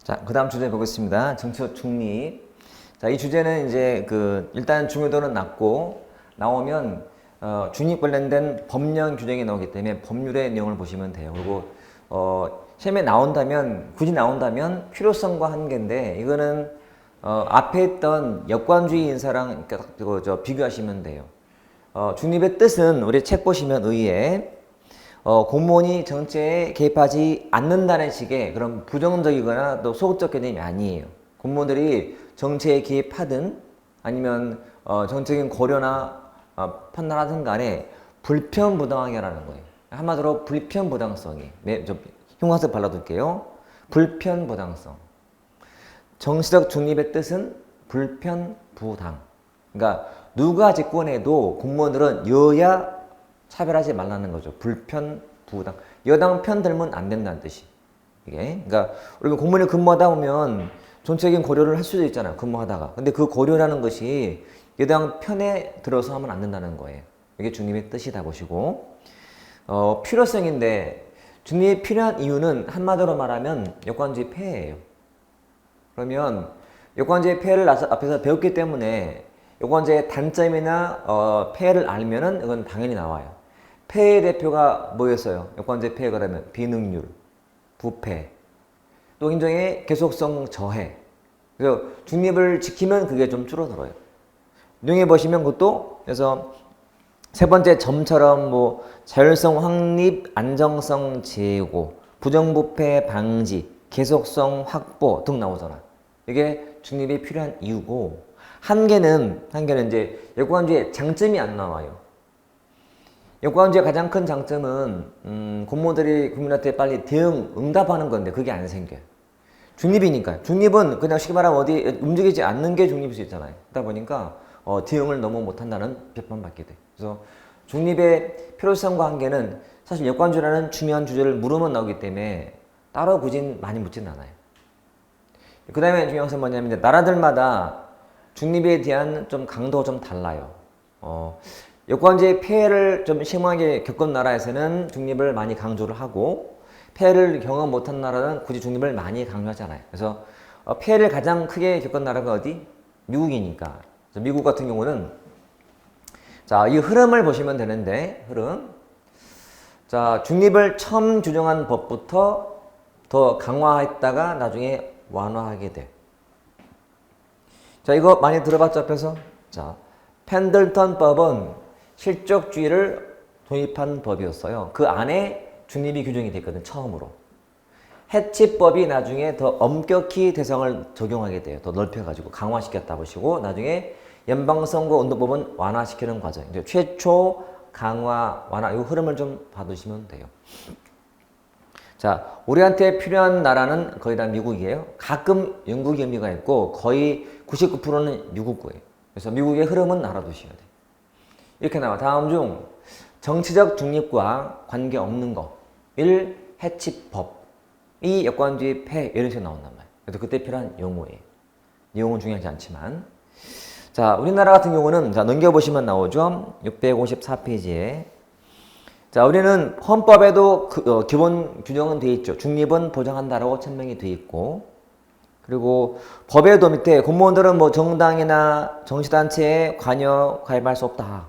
자, 그 다음 주제 보겠습니다. 정치적 중립. 자, 이 주제는 이제 일단 중요도는 낮고, 나오면, 중립 관련된 법령 규정이 나오기 때문에 법률의 내용을 보시면 돼요. 그리고, 시험에 나온다면, 굳이 나온다면 필요성과 한계인데, 이거는, 앞에 있던 역관주의 인사랑 비교하시면 돼요. 중립의 뜻은 우리 책 보시면 의에, 공무원이 정치에 개입하지 않는다는 식의 그런 부정적이거나 또 소극적 개념이 아니에요. 공무원들이 정치에 개입하든 아니면 정책인 고려나 판단하든 간에 불편부당하게라는 거예요. 한마디로 불편부당성이. 흉화석 발라둘게요. 불편부당성. 정치적 중립의 뜻은 불편부당. 그러니까 누가 집권해도 공무원들은 여야 차별하지 말라는 거죠. 불편, 부당. 여당 편 들면 안 된다는 뜻이. 이게. 그러니까, 우리가 공무원에 근무하다 보면 정책적인 고려를 할 수도 있잖아요. 근무하다가. 근데 그 고려라는 것이 여당 편에 들어서 하면 안 된다는 거예요. 이게 중립의 뜻이다 보시고. 필요성인데, 중립이 필요한 이유는 한마디로 말하면 여권주의 폐해예요. 그러면 여권주의 폐해를 앞에서 배웠기 때문에 여권주의 단점이나 폐해를 알면은 이건 당연히 나와요. 폐해 대표가 뭐였어요? 여권제 폐해 그러면 비능률, 부패, 또 인정의 계속성 저해. 그래서 중립을 지키면 그게 좀 줄어들어요. 내용해 보시면 그것도 그래서 세 번째 점처럼 뭐 자율성 확립, 안정성 제고, 부정부패 방지, 계속성 확보 등 나오잖아. 이게 중립이 필요한 이유고 한계는 이제 여권주의 장점이 안 나와요. 여권주의 가장 큰 장점은 공무원들이 국민한테 빨리 대응, 응답하는 건데 그게 안 생겨요. 중립이니까. 중립은 그냥 쉽게 말하면 어디 움직이지 않는 게 중립일 수 있잖아요. 그러다 보니까 대응을 너무 못한다는 비판받게 돼. 그래서 중립의 필요성과 한계는 사실 여권주의라는 중요한 주제를 물으면 나오기 때문에 따로 굳이 많이 묻지는 않아요. 그 다음에 중요한 것은 뭐냐면 나라들마다 중립에 대한 좀 강도가 좀 달라요. 여권주의 폐해를 좀 심하게 겪은 나라에서는 중립을 많이 강조를 하고 폐해를 경험 못한 나라는 굳이 중립을 많이 강조하잖아요. 그래서 폐해를 가장 크게 겪은 나라가 어디? 미국이니까. 미국 같은 경우는 자, 이 흐름을 보시면 되는데 흐름. 자, 중립을 처음 규정한 법부터 더 강화했다가 나중에 완화하게 돼. 자, 이거 많이 들어봤죠, 앞에서? 자, 펜들턴법은 실적주의를 도입한 법이었어요. 그 안에 중립이 규정이 됐거든, 처음으로. 해치법이 나중에 더 엄격히 대상을 적용하게 돼요. 더 넓혀가지고 강화시켰다 보시고 나중에 연방선거운동법은 완화시키는 과정. 이제 최초 강화, 완화 이 흐름을 좀 봐두시면 돼요. 자, 우리한테 필요한 나라는 거의 다 미국이에요. 가끔 영국이 의미가 있고 거의 99%는 미국 거예요. 그래서 미국의 흐름은 알아두셔야 돼요. 이렇게 나와. 다음 중 정치적 중립과 관계없는 거. 1. 해치법. 2. 여권주의 폐해. 이런 식으로 나온단 말이에요. 그래서 그때 필요한 용어예요. 내용은 중요하지 않지만. 자, 우리나라 같은 경우는 자, 넘겨보시면 나오죠. 654페이지에. 자, 우리는 헌법에도 기본 규정은 돼 있죠. 중립은 보장한다라고 천명이 돼 있고. 그리고 법에도 밑에 공무원들은 뭐 정당이나 정치단체에 관여, 가입할 수 없다.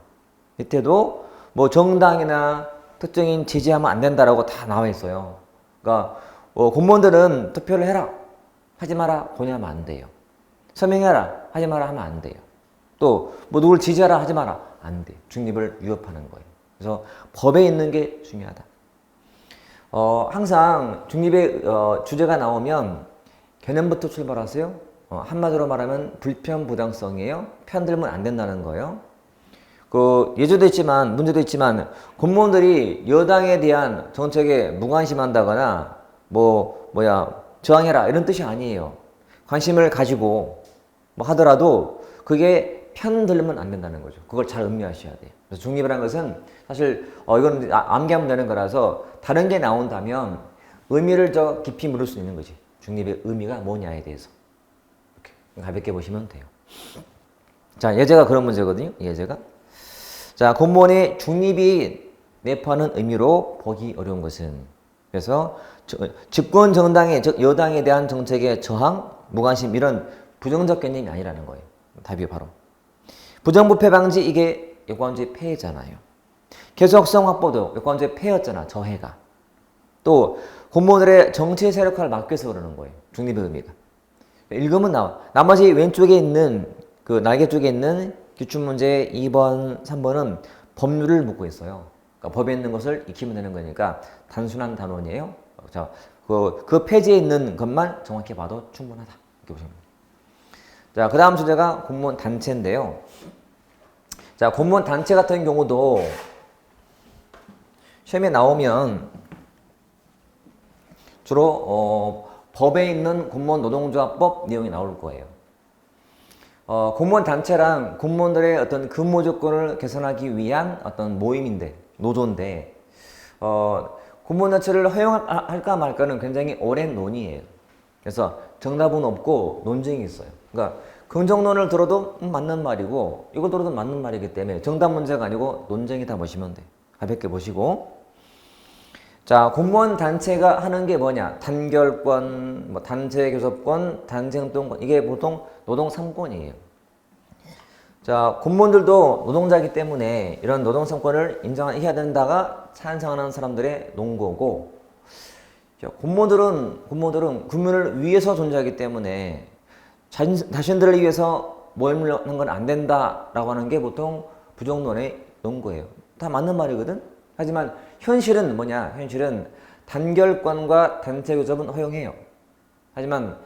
밑에도 뭐 정당이나 특정인 지지하면 안 된다라고 다 나와 있어요. 그러니까 공무원들은 투표를 해라, 하지 마라, 권유하면 안 돼요. 서명해라, 하지 마라 하면 안 돼요. 또 뭐 누굴 지지하라, 하지 마라, 안 돼요. 중립을 위협하는 거예요. 그래서 법에 있는 게 중요하다. 항상 중립의 주제가 나오면 개념부터 출발하세요. 한마디로 말하면 불편부당성이에요. 편들면 안 된다는 거예요. 예제도 있지만 문제도 있지만 공무원들이 여당에 대한 정책에 무관심한다거나 저항해라 이런 뜻이 아니에요. 관심을 가지고 하더라도 그게 편들면 안 된다는 거죠. 그걸 잘 음미하셔야 돼요. 그래서 중립이라는 것은 사실 이건 암기하면 되는 거라서 다른 게 나온다면 의미를 더 깊이 물을 수 있는 거지. 중립의 의미가 뭐냐에 대해서 이렇게 가볍게 보시면 돼요. 자, 예제가 그런 문제거든요. 예제가. 자, 공무원의 중립이 내포하는 의미로 보기 어려운 것은 그래서 집권 정당의 즉 여당에 대한 정책에 저항, 무관심 이런 부정적 개념이 아니라는 거예요. 답이 바로 부정부패 방지 이게 여권주의 폐해잖아요. 계속성 확보도 여권주의 폐였잖아. 저해가. 또 공무원들의 정치 세력화를 막기 위해서 그러는 거예요. 중립의 의미가. 읽으면 나와. 나머지 왼쪽에 있는 그 날개 쪽에 있는 기출문제 2번, 3번은 법률을 묻고 있어요. 그러니까 법에 있는 것을 익히면 되는 거니까 단순한 단원이에요. 자, 그 페이지에 있는 것만 정확히 봐도 충분하다. 이렇게 보시면 됩니다. 자, 그 다음 주제가 공무원 단체인데요. 자, 공무원 단체 같은 경우도 시험에 나오면 주로 법에 있는 공무원 노동조합법 내용이 나올 거예요. 공무원 단체란 공무원들의 어떤 근무 조건을 개선하기 위한 어떤 모임인데, 노조인데, 공무원 단체를 허용할까 말까는 굉장히 오랜 논의예요. 그래서 정답은 없고 논쟁이 있어요. 그러니까 긍정론을 들어도 맞는 말이고 이걸 들어도 맞는 말이기 때문에 정답 문제가 아니고 논쟁이다 보시면 돼. 가볍게 보시고. 자, 공무원 단체가 하는 게 뭐냐? 단결권, 뭐 단체 교섭권, 단체 행동권 이게 보통 노동 3권이에요. 자, 공무원들도 노동자이기 때문에 이런 노동 3권을 인정해야 된다가 찬성하는 사람들의 논거고, 공무원들은 국민을 위해서 존재하기 때문에 자신들을 위해서 모임을 하는 건 안 된다라고 하는 게 보통 부정론의 논거예요. 다 맞는 말이거든. 하지만 현실은 뭐냐? 현실은 단결권과 단체 교섭은 허용해요. 하지만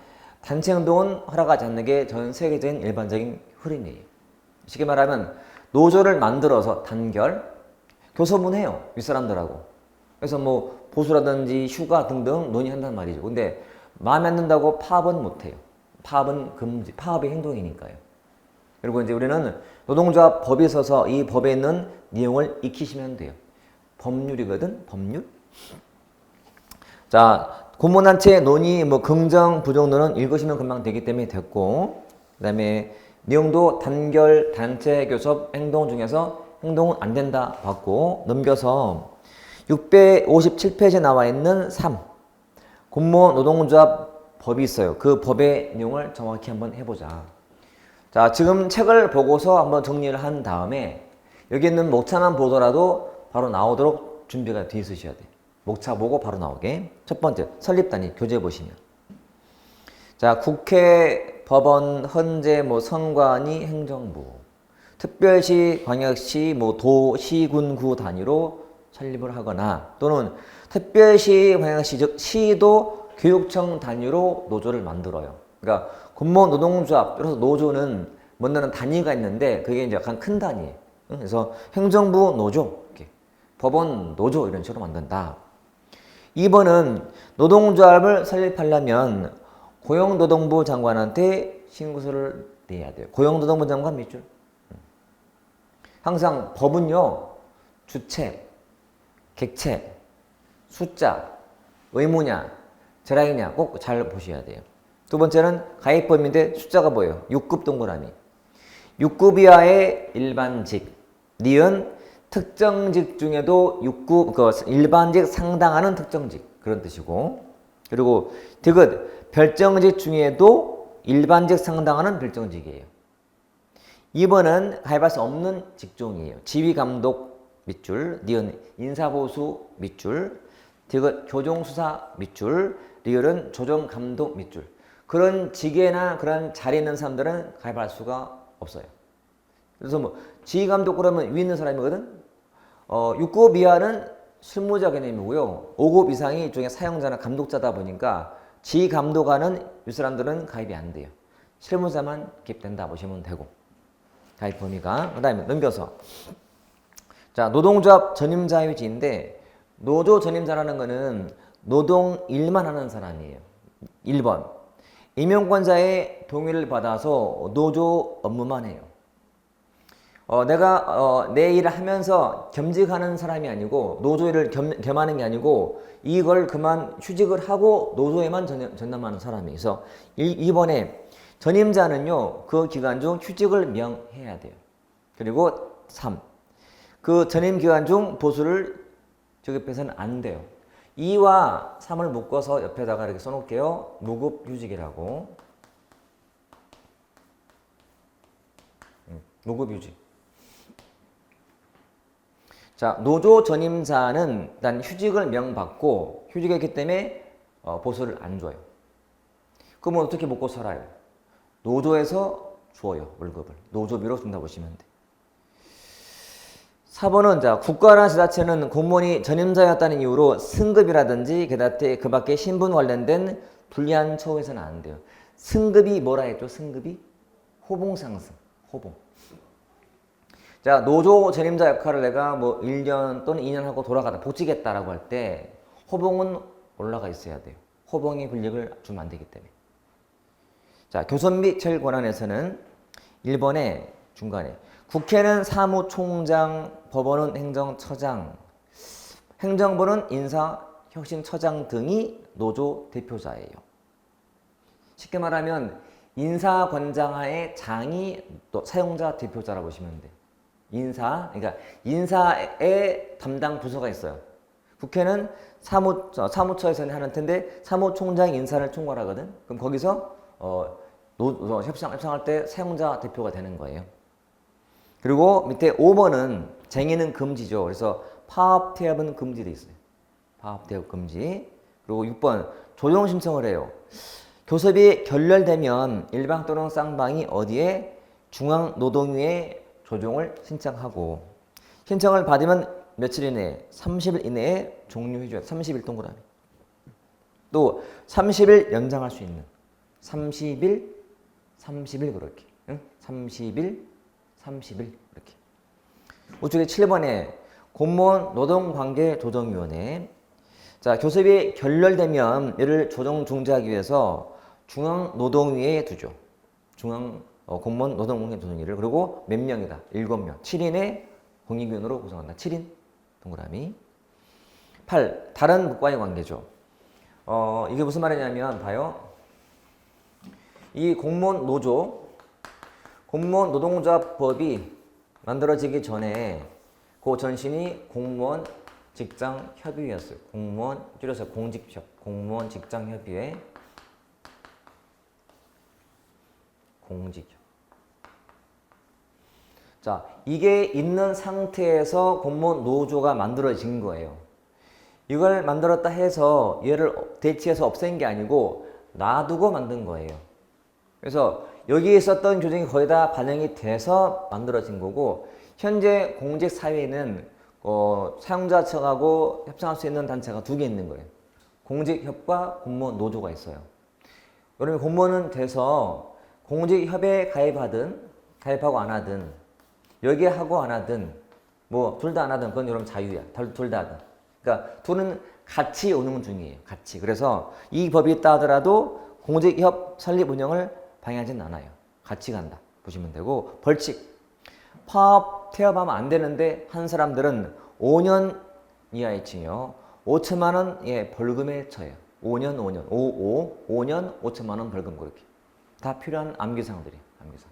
단체 행동은 허락하지 않는 게 전 세계적인 일반적인 흐름이에요. 쉽게 말하면 노조를 만들어서 단결, 교섭은 해요. 윗사람들하고. 그래서 뭐 보수라든지 휴가 등등 논의한단 말이죠. 근데 마음에 안 든다고 파업은 못 해요. 파업은 금지, 파업이 행동이니까요. 그리고 이제 우리는 노동조합 법이 있어서 이 법에 있는 내용을 익히시면 돼요. 법률이거든, 법률. 자, 공무원단체 논의, 뭐 긍정, 부정론은 읽으시면 금방 되기 때문에 됐고, 그 다음에 내용도 단결, 단체, 교섭, 행동 중에서 행동은 안 된다 봤고, 넘겨서 657페이지에 나와 있는 3. 공무원 노동조합 법이 있어요. 그 법의 내용을 정확히 한번 해보자. 자, 지금 책을 보고서 한번 정리를 한 다음에 여기 있는 목차만 보더라도 바로 나오도록 준비가 돼 있으셔야 돼요. 목차 보고 바로 나오게. 첫 번째, 설립단위 교재 보시면. 자, 국회, 법원, 헌재, 뭐 선관위, 행정부, 특별시, 광역시, 뭐 도, 시, 군, 구 단위로 설립을 하거나 또는 특별시, 광역시, 즉 시도 교육청 단위로 노조를 만들어요. 그러니까 공무원 노동조합, 그래서 노조는 뭔가는 단위가 있는데 그게 이제 약간 큰 단위예요. 그래서 행정부 노조, 이렇게. 법원 노조 이런 식으로 만든다. 2번은 노동조합을 설립하려면 고용노동부 장관한테 신고서를 내야 돼요. 고용노동부 장관 밑줄. 항상 법은요, 주체, 객체, 숫자, 의무냐, 절하이냐 꼭 잘 보셔야 돼요. 두 번째는 가입범인데 숫자가 뭐예요? 6급 동그라미. 6급 이하의 일반직, 니은 특정직 중에도 6급, 그 일반직 상당하는 특정직 그런 뜻이고, 그리고 디귿 별정직 중에도 일반직 상당하는 별정직이에요. 2번은 가입할 수 없는 직종이에요. 지휘감독 밑줄, 니은 인사보수 밑줄, 디귿 교정수사 밑줄, 리을은 조정감독 밑줄. 그런 직계나 그런 자리에 있는 사람들은 가입할 수가 없어요. 그래서 뭐 지휘감독 그러면 위에 있는 사람이거든. 6급 이하는 실무자 개념이고요. 5급 이상이 일종의 사용자나 감독자다 보니까 지감독하는 이 사람들은 가입이 안 돼요. 실무자만 개입된다 보시면 되고. 가입 범위가. 그 다음에 넘겨서. 자, 노동조합 전임자유지인데 노조 전임자라는 거는 노동 일만 하는 사람이에요. 1번. 임용권자의 동의를 받아서 노조 업무만 해요. 내가 내 일을 하면서 겸직하는 사람이 아니고 노조 일을 겸하는 게 아니고 이걸 그만 휴직을 하고 노조에만 전담하는 사람이 있어. 2번에 전임자는요 그 기간 중 휴직을 명해야 돼요. 그리고 3. 그 전임 기간 중 보수를 적립해서는 안 돼요. 2와 3을 묶어서 옆에다가 이렇게 써놓을게요. 무급휴직이라고. 무급휴직. 자, 노조 전임자는 일단 휴직을 명받고 휴직했기 때문에 보수를 안 줘요. 그러면 어떻게 먹고 살아요? 노조에서 줘요, 월급을. 노조비로 준다 보시면 돼. 4번은 자, 국가나 지자체는 공무원이 전임자였다는 이유로 승급이라든지 그 밖에 신분 관련된 불리한 처우에서는 안 돼요. 승급이 뭐라 했죠? 승급이? 호봉 상승. 호봉. 자, 노조 전임자 역할을 내가 뭐 1년 또는 2년 하고 돌아가다 복직했다라고 할 때 호봉은 올라가 있어야 돼요. 호봉의 불이익을 주면 안 되기 때문에. 자, 교섭 및 처리 권한에서는 1번에 중간에 국회는 사무총장, 법원은 행정처장, 행정부는 인사혁신처장 등이 노조 대표자예요. 쉽게 말하면 인사권장하에 장이 또 사용자 대표자라고 보시면 돼요. 그러니까 인사의 담당 부서가 있어요. 국회는 사무처에서는 하는 텐데 사무총장이 인사를 총괄하거든. 그럼 거기서 협상할 때 사용자 대표가 되는 거예요. 그리고 밑에 5번은 쟁의는 금지죠. 그래서 파업 태업은 금지돼 있어요. 파업 태업 금지. 그리고 6번 조정 신청을 해요. 교섭이 결렬되면 일방 또는 쌍방이 어디에 중앙노동위에 조정을 신청하고 신청을 받으면 며칠 이내에 30일 이내에 종료해줘야 돼. 30일 동그라미. 또 30일 연장할 수 있는 30일 그렇게. 응? 30일 이렇게. 우측에 7번에 공무원 노동관계조정위원회. 자, 교섭이 결렬되면 이를 조정 중지하기 위해서 중앙노동위에 두죠. 공무원 노동관계조정위를. 그리고 몇 명이다? 7명. 7인의 공익위원으로 구성한다. 7인 동그라미. 8. 다른 국가의 관계죠. 이게 무슨 말이냐면 봐요. 이 공무원 노동조합법이 만들어지기 전에 그 전신이 공무원 직장협의회였어요. 줄여서 공무원 직장협의회. 공직협. 자, 이게 있는 상태에서 공무원 노조가 만들어진 거예요. 이걸 만들었다 해서 얘를 대체해서 없앤 게 아니고 놔두고 만든 거예요. 그래서 여기에 있었던 규정이 거의 다 반영이 돼서 만들어진 거고, 현재 공직사회는 사용자 측하고 협상할 수 있는 단체가 2개 있는 거예요. 공직협과 공무원 노조가 있어요. 그러면 공무원은 돼서 공직협에 가입하고 안 하든, 여기에 하고 안 하든, 뭐 둘 다 안 하든 그건 여러분 자유야. 둘 다 하든. 그러니까 둘은 같이 오는 중이에요. 같이. 그래서 이 법이 있다 하더라도 공직협 설립 운영을 방해하진 않아요. 같이 간다 보시면 되고, 벌칙. 파업 태업하면 안 되는데 한 사람들은 5년 이하의 징역, 5천만 원의 벌금에 처해요. 5년 5천만 원 벌금. 그렇게 다 필요한 암기사항들이에요. 암기사항.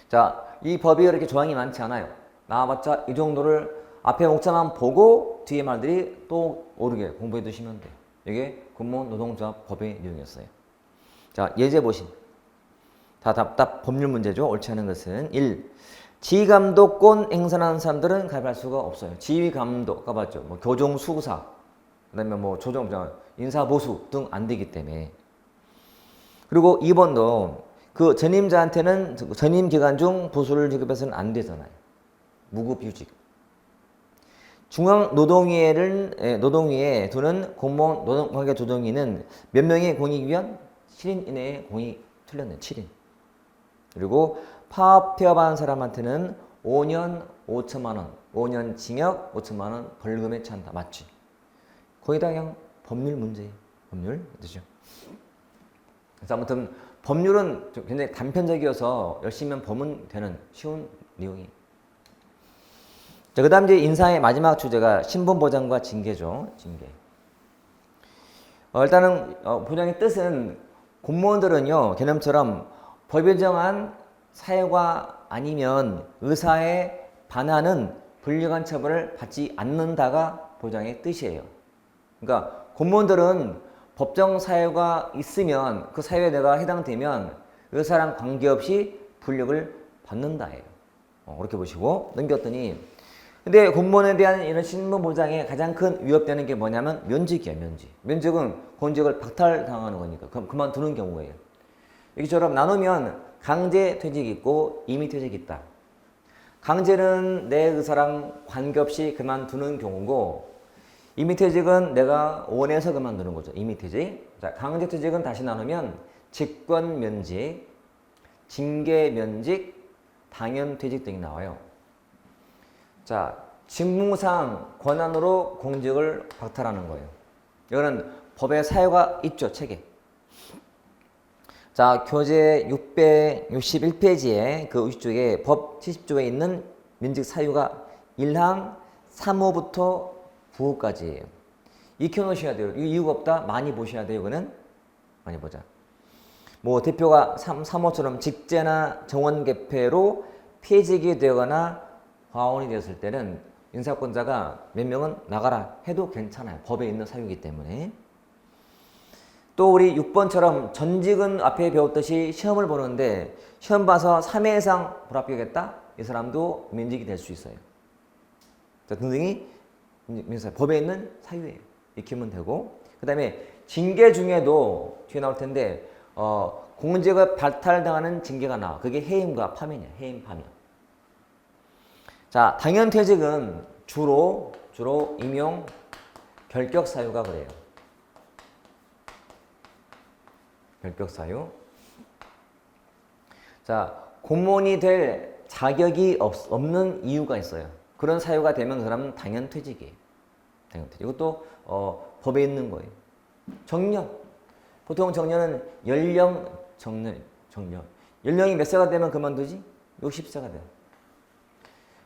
자, 이 법이 그렇게 조항이 많지 않아요. 나와봤자 이 정도를 앞에 목차만 보고 뒤에 말들이 또 오르게 공부해 두시면 돼요. 이게 공무원 노동조합 법의 내용이었어요. 자, 예제 보신. 다 법률 문제죠. 옳지 않은 것은 1. 지휘감독권 행사하는 사람들은 가입할 수가 없어요. 지휘감독, 까봤죠. 뭐 교정수사, 그 다음에 뭐 인사보수 등 안 되기 때문에. 그리고 2번도 그 전임자한테는 전임 기간 중 보수를 지급해서는 안 되잖아요. 무급휴직. 노동위에 두는 공무원 노동관계조정위는 몇 명의 공익위원? 7인 이내의 공익 틀렸네. 7인. 그리고 파업 태업한 사람한테는 5년 5천만 원, 5년 징역 5천만 원 벌금에 처한다. 맞지? 거의 다 그냥 법률 문제예요. 법률 그렇죠? 그래서 아무튼 법률은 굉장히 단편적이어서 열심히 하면 범은 되는 쉬운 내용이. 자, 그 다음 이제 인사의 마지막 주제가 신분보장과 징계죠. 징계. 일단은 보장의 뜻은 공무원들은요, 개념처럼 법에 정한 사회가 아니면 의사에 반하는 불리한 처벌을 받지 않는다가 보장의 뜻이에요. 그러니까 공무원들은 법정 사유가 있으면 그 사유에 내가 해당되면 의사랑 관계없이 불력을 받는다예요. 그렇게 보시고 넘겼더니 근데 공무원에 대한 이런 신분 보장에 가장 큰 위협되는 게 뭐냐면 면직이야, 면직. 면직은 공직을 박탈당하는 거니까 그만두는 경우예요. 여기처럼 나누면 강제 퇴직이 있고 임의 퇴직이 있다. 강제는 내 의사랑 관계없이 그만두는 경우고 임의퇴직은 내가 원해서 그만두는 거죠. 임의퇴직. 자, 강제퇴직은 다시 나누면 직권면직, 징계면직, 당연퇴직 등이 나와요. 자, 직무상 권한으로 공직을 박탈하는 거예요. 이거는 법에 사유가 있죠, 책에. 자, 교재 661페이지에 그 50쪽에 법 70조에 있는 면직 사유가 1항 3호부터 9호까지예요. 익혀놓으셔야 돼요. 이유가 없다? 많이 보셔야 돼요. 이거는 많이 보자. 뭐 대표가 3호처럼 직제나 정원 개폐로 폐직이 되거나 과원이 되었을 때는 인사권자가 몇 명은 나가라 해도 괜찮아요. 법에 있는 사유이기 때문에. 또 우리 6번처럼 전직은 앞에 배웠듯이 시험을 보는데 시험 봐서 3회 이상 불합격했다? 이 사람도 면직이 될 수 있어요. 자, 등등이 법에 있는 사유예요. 익히면 되고. 그 다음에 징계 중에도 뒤에 나올 텐데 공직을 박탈당하는 징계가 나와. 그게 해임과 파면이야. 해임, 파면. 자, 당연퇴직은 주로 임용 결격 사유가 그래요. 결격 사유. 자, 공무원이 될 자격이 없는 이유가 있어요. 그런 사유가 되면 그 사람은 당연퇴직이에요. 당연퇴직. 이것도 법에 있는 거예요. 정년. 보통 정년은 연령 정년. 연령이 몇 세가 되면 그만두지? 60세가 돼요.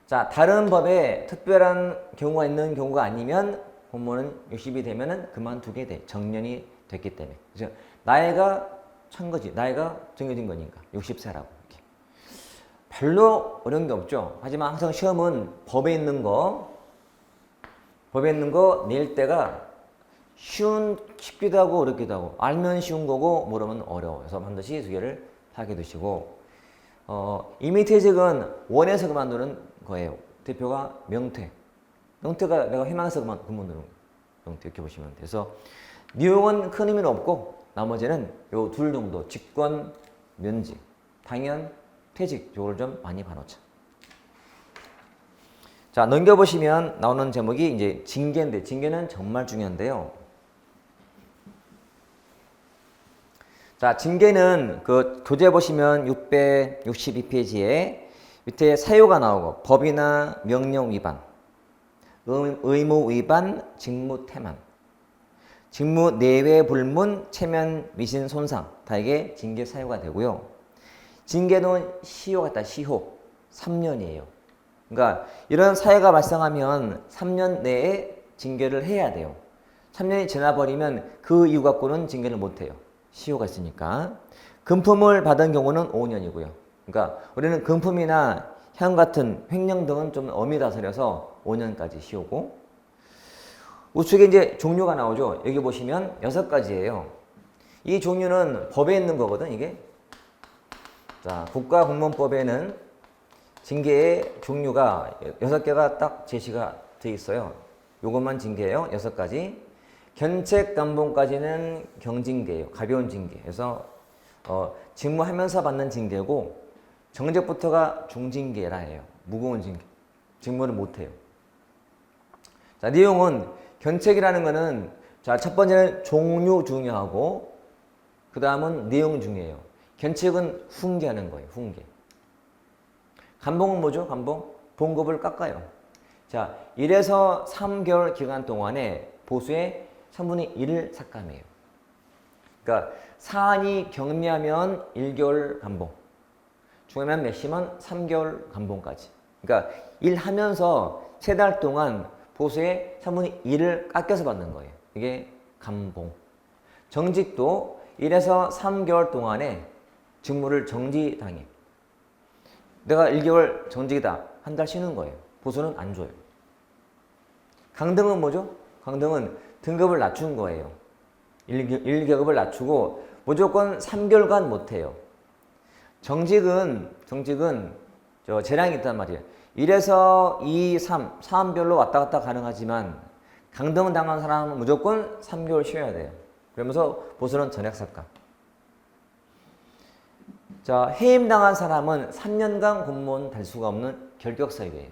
자, 다른 법에 특별한 경우가 있는 경우가 아니면 공무원은 60이 되면은 그만두게 돼. 정년이 됐기 때문에. 그래서 나이가 찬 거지. 나이가 정해진 거니까. 60세라고. 이렇게. 별로 어려운 게 없죠. 하지만 항상 시험은 법에 있는 거 낼 때가 쉽기도 하고 어렵기도 하고 알면 쉬운 거고 모르면 어려워. 그래서 반드시 두 개를 파악해 두시고 임의퇴직은 원해서 그만두는 거예요. 대표가 명퇴가 내가 희망해서 그만두는 거예요. 명퇴 이렇게 보시면 돼서 내용은 큰 의미는 없고 나머지는 요 둘 정도 직권, 면직, 당연, 퇴직 요걸 좀 많이 봐놓자. 자, 넘겨보시면 나오는 제목이 이제 징계인데 징계는 정말 중요한데요. 자, 징계는 그 교재 보시면 662페이지에 밑에 사유가 나오고 법이나 명령 위반, 의무 위반, 직무 태만, 직무 내외 불문, 체면 미신 손상 다 이게 징계 사유가 되고요. 징계는 시효가 있다. 시효 3년이에요. 그러니까 이런 사유가 발생하면 3년 내에 징계를 해야 돼요. 3년이 지나버리면 그 이유 갖고는 징계를 못해요. 시효가 있으니까. 금품을 받은 경우는 5년이고요. 그러니까 우리는 금품이나 향 같은 횡령 등은 좀 어미다스려서 5년까지 시효고 우측에 이제 종류가 나오죠. 여기 보시면 6가지예요. 이 종류는 법에 있는 거거든, 이게. 자, 국가공무원법에는 징계의 종류가 6개가 딱 제시가 돼 있어요. 요것만 징계예요. 6가지. 견책 감봉까지는 경징계예요. 가벼운 징계. 그래서 직무하면서 받는 징계고 정직부터가 중징계라 해요. 무거운 징계. 직무를 못 해요. 자, 내용은 견책이라는 거는 자, 첫 번째는 종류 중요하고 그 다음은 내용 중요해요. 견책은 훈계하는 거예요. 훈계. 감봉은 뭐죠? 감봉? 봉급을 깎아요. 자, 1에서 3개월 기간 동안에 보수의 3분의 1을 삭감해요. 그러니까 사안이 경미하면 1개월 감봉, 중하면 맥시멈 3개월 감봉까지. 그러니까 일하면서 3달 동안 보수의 3분의 1을 깎여서 받는 거예요. 이게 감봉. 정직도 1에서 3개월 동안에 직무를 정지당해. 내가 1개월 정직이다. 한 달 쉬는 거예요. 보수는 안 줘요. 강등은 뭐죠? 강등은 등급을 낮춘 거예요. 1계급을 낮추고 무조건 3개월간 못해요. 정직은 저 재량이 있단 말이에요. 1에서 2, 3, 사안별로 왔다 갔다 가능하지만 강등 당한 사람은 무조건 3개월 쉬어야 돼요. 그러면서 보수는 전액삭감. 자, 해임 당한 사람은 3년간 공무원 달 수가 없는 결격사유예요.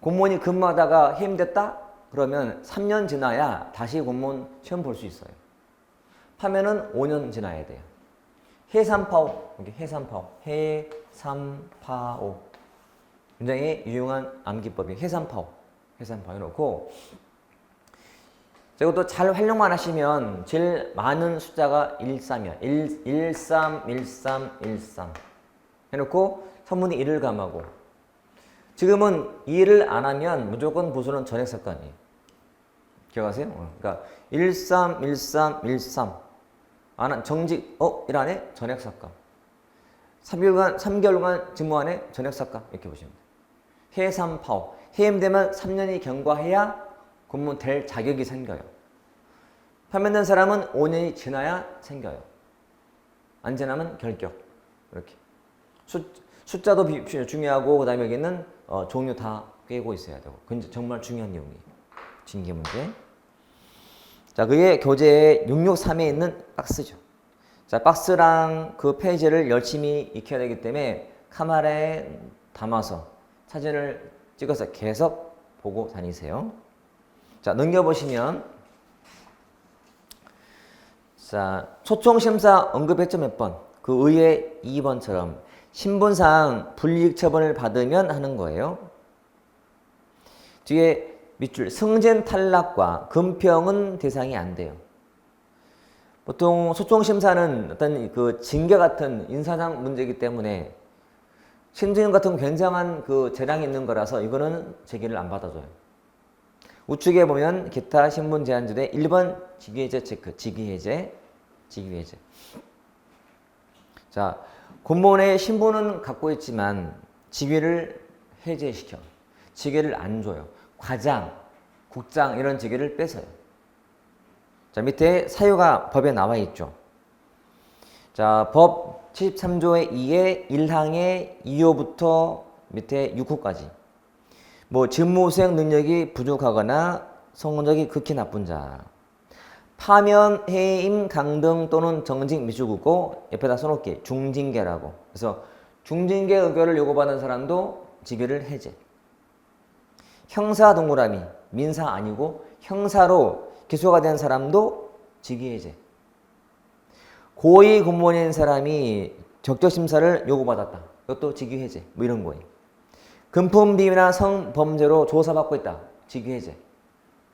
공무원이 근무하다가 해임됐다? 그러면 3년 지나야 다시 공무원 시험 볼 수 있어요. 파면은 5년 지나야 돼요. 해삼파오, 여기 해삼파오, 해삼파오. 굉장히 유용한 암기법이에요. 해삼파오 해놓고, 이것도 잘 활용만 하시면 제일 많은 숫자가 13이야. 13 해놓고 선분이 1을 감하고, 지금은 2를 안 하면 무조건 보수는 전액삭감이에요. 기억하세요? 그러니까 13 안 한 정직, 일 안 해? 전액삭감. 3개월간 직무 안 해? 전액삭감. 이렇게 보시면 돼요. 해삼파오. 해임되면 3년이 경과해야 공무원 될 자격이 생겨요. 파면된 사람은 5년이 지나야 생겨요. 안 지나면 결격. 이렇게. 숫자도 중요하고, 그 다음에 여기는 종류 다 꿰고 있어야 되고. 그건 정말 중요한 내용이에요. 징계 문제. 자, 그게 교재에 663에 있는 박스죠. 자, 박스랑 그 페이지를 열심히 익혀야 되기 때문에 카메라에 담아서 사진을 찍어서 계속 보고 다니세요. 자, 넘겨보시면, 자, 소총심사 언급했죠, 몇 번? 그 의회 2번처럼 신분상 불이익 처분을 받으면 하는 거예요. 뒤에 밑줄 승진 탈락과 금평은 대상이 안 돼요. 보통 소총심사는 어떤 그 징계 같은 인사상 문제이기 때문에 신분 같은 굉장한 그 재량이 있는 거라서 이거는 제기를 안 받아줘요. 우측에 보면 기타 신분 제한조례 1번 직위해제 체크, 직위해제. 자, 공무원의 신분은 갖고 있지만 직위를 해제시켜. 직위를 안 줘요. 과장, 국장 이런 직위를 뺏어요. 자, 밑에 사유가 법에 나와 있죠. 자, 법 73조의 2의 1항의 2호부터 밑에 6호까지. 뭐 직무 수행 능력이 부족하거나 성적이 극히 나쁜 자. 파면, 해임, 강등 또는 정직 미수고고 옆에다 써놓기 중징계라고. 그래서 중징계 의결을 요구받는 사람도 직위를 해제. 형사 동그라미, 민사 아니고 형사로 기소가 된 사람도 직위 해제. 고위 공무원인 사람이 적격심사를 요구받았다. 이것도 직위 해제. 뭐 이런 거예요. 금품 비위나 성범죄로 조사받고 있다. 직위 해제.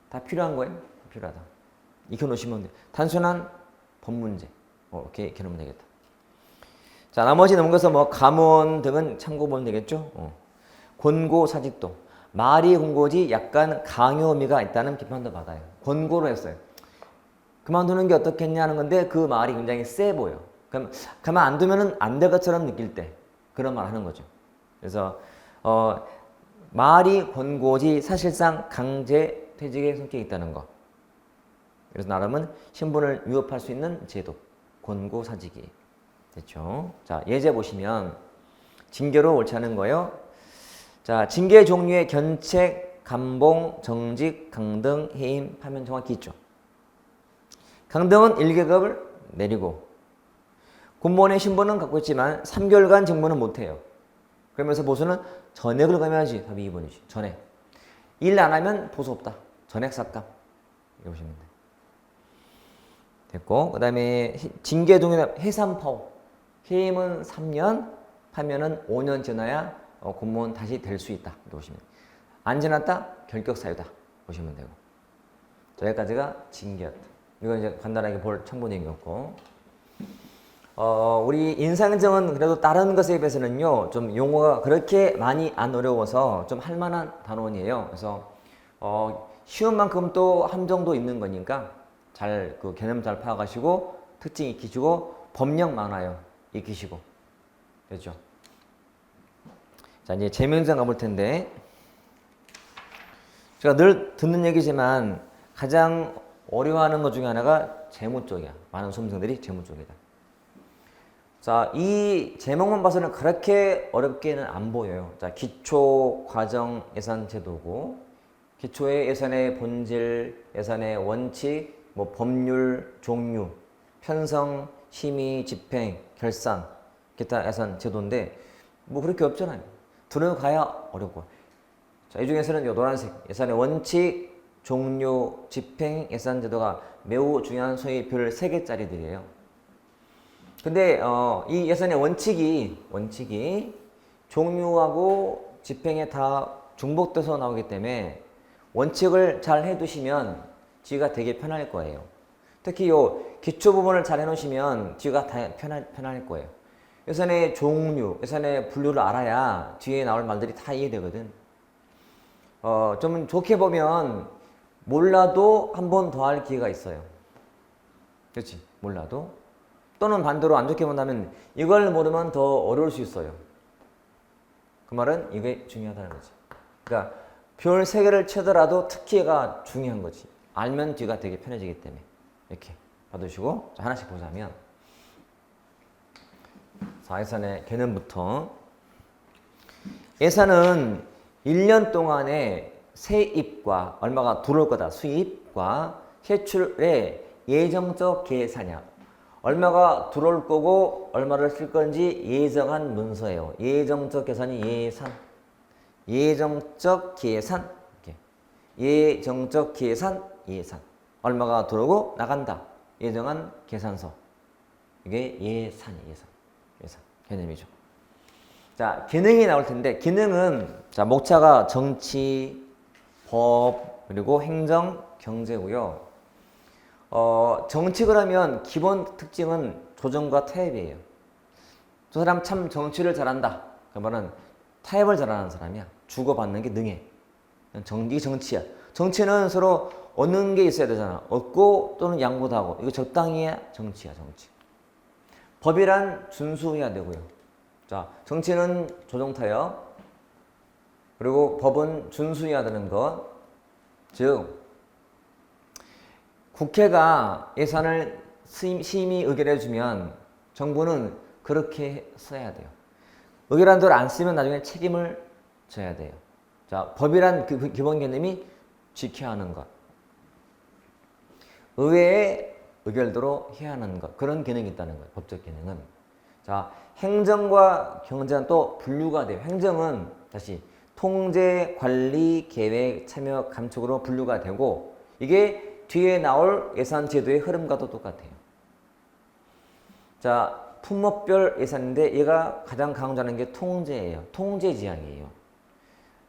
다 필요한 거예요. 필요하다. 익혀놓으시면 돼요. 단순한 법 문제. 이렇게 익혀놓으면 되겠다. 자, 나머지 넘겨서 뭐 감원 등은 참고보면 되겠죠. 권고 사직도. 말이 권고지 약간 강요 의미가 있다는 비판도 받아요. 권고로 했어요. 그만두는 게 어떻겠냐는 건데 그 말이 굉장히 세 보여. 그럼 가만 안 두면은 안 될 것처럼 느낄 때 그런 말 하는 거죠. 그래서 말이 권고지 사실상 강제 퇴직의 성격이 있다는 거. 그래서 나름은 신분을 위협할 수 있는 제도. 권고 사직이. 됐죠? 자, 예제 보시면 징계로 옳지 않은 거예요. 자, 징계 종류의 견책, 감봉, 정직, 강등, 해임, 파면 정확히 있죠. 강등은 1계급을 내리고 공무원의 신분은 갖고 있지만 3개월간 직무는 못해요. 그러면서 보수는 전액을 감해야지. 답이 2번이지. 전액. 일 안 하면 보수 없다. 전액 삭감. 이렇게 보시면 돼요. 됐고, 그 다음에 징계 종류는 해삼파오. 해임은 3년, 파면은 5년 지나야 공무원 다시 될 수 있다. 이렇게 보시면 돼요. 안 지났다? 결격 사유다. 보시면 되고. 여기까지가 징계였다. 이건 이제 간단하게 볼 참고 내용이었고. 우리 인사행정은 그래도 다른 것에 비해서는요, 좀 용어가 그렇게 많이 안 어려워서 좀 할만한 단원이에요. 그래서, 쉬운 만큼 또 함정도 있는 거니까 잘, 그 개념 잘 파악하시고, 특징 익히시고, 법령 많아요. 익히시고. 됐죠? 자, 이제 재명장 가볼 텐데, 제가 늘 듣는 얘기지만, 가장 어려워하는 것 중에 하나가 재무 쪽이야. 많은 수험생들이 재무 쪽이다. 자, 이 제목만 봐서는 그렇게 어렵게는 안 보여요. 자, 기초 과정 예산 제도고, 기초의 예산의 본질, 예산의 원칙, 뭐 법률, 종류, 편성, 심의, 집행, 결산, 기타 예산 제도인데 뭐 그렇게 없잖아요. 들어가야 어렵고. 자, 이 중에서는 요 노란색 예산의 원칙, 종류, 집행, 예산 제도가 매우 중요한 소위 별 3개짜리들이에요. 근데 이 예산의 원칙이 종류하고 집행에 다 중복돼서 나오기 때문에 원칙을 잘 해두시면 뒤가 되게 편할 거예요. 특히 요 기초 부분을 잘 해놓으시면 뒤가 다 편할 거예요. 예산의 종류, 예산의 분류를 알아야 뒤에 나올 말들이 다 이해되거든. 좀 좋게 보면 몰라도 한 번 더 할 기회가 있어요. 그렇지? 몰라도. 또는 반대로 안 좋게 본다면 이걸 모르면 더 어려울 수 있어요. 그 말은 이게 중요하다는 거지. 그러니까 별 3개를 채더라도 특기가 중요한 거지. 알면 뒤가 되게 편해지기 때문에. 이렇게 봐두시고 자, 하나씩 보자면 자, 예산의 개념부터 예산은 1년 동안의 세입과 얼마가 들어올 거다. 수입과 세출의 예정적 계산이야. 얼마가 들어올 거고 얼마를 쓸 건지 예정한 문서예요. 예정적 계산이 예산. 예정적 계산. 이렇게. 예정적 계산, 예산. 얼마가 들어오고 나간다. 예정한 계산서. 이게 예산이에요. 예산. 개념이죠. 자, 기능이 나올 텐데 기능은 자, 목차가 정치, 법, 그리고 행정, 경제고요. 정치 그러면 기본 특징은 조정과 타협이에요. 저 사람 참 정치를 잘한다. 그러면은 타협을 잘하는 사람이야. 주고받는 게 능해. 이게 정치야. 정치는 서로 얻는 게 있어야 되잖아. 얻고 또는 양보도 하고. 이거 적당히 해야 정치야, 정치. 법이란 준수해야 되고요. 자, 정치는 조정타협. 그리고 법은 준수해야 되는 것. 즉, 국회가 예산을 심의 의결해주면 정부는 그렇게 써야 돼요. 의결한 대로 안 쓰면 나중에 책임을 져야 돼요. 자, 법이란 그 기본 개념이 지켜야 하는 것. 의회의 의결대로 해야 하는 것. 그런 기능이 있다는 거예요. 법적 기능은. 자, 행정과 경제는 또 분류가 돼요. 행정은 다시 통제, 관리, 계획, 참여, 감축으로 분류가 되고 이게 뒤에 나올 예산 제도의 흐름과도 똑같아요. 자, 품목별 예산인데 얘가 가장 강조하는 게 통제예요. 통제 지향이에요.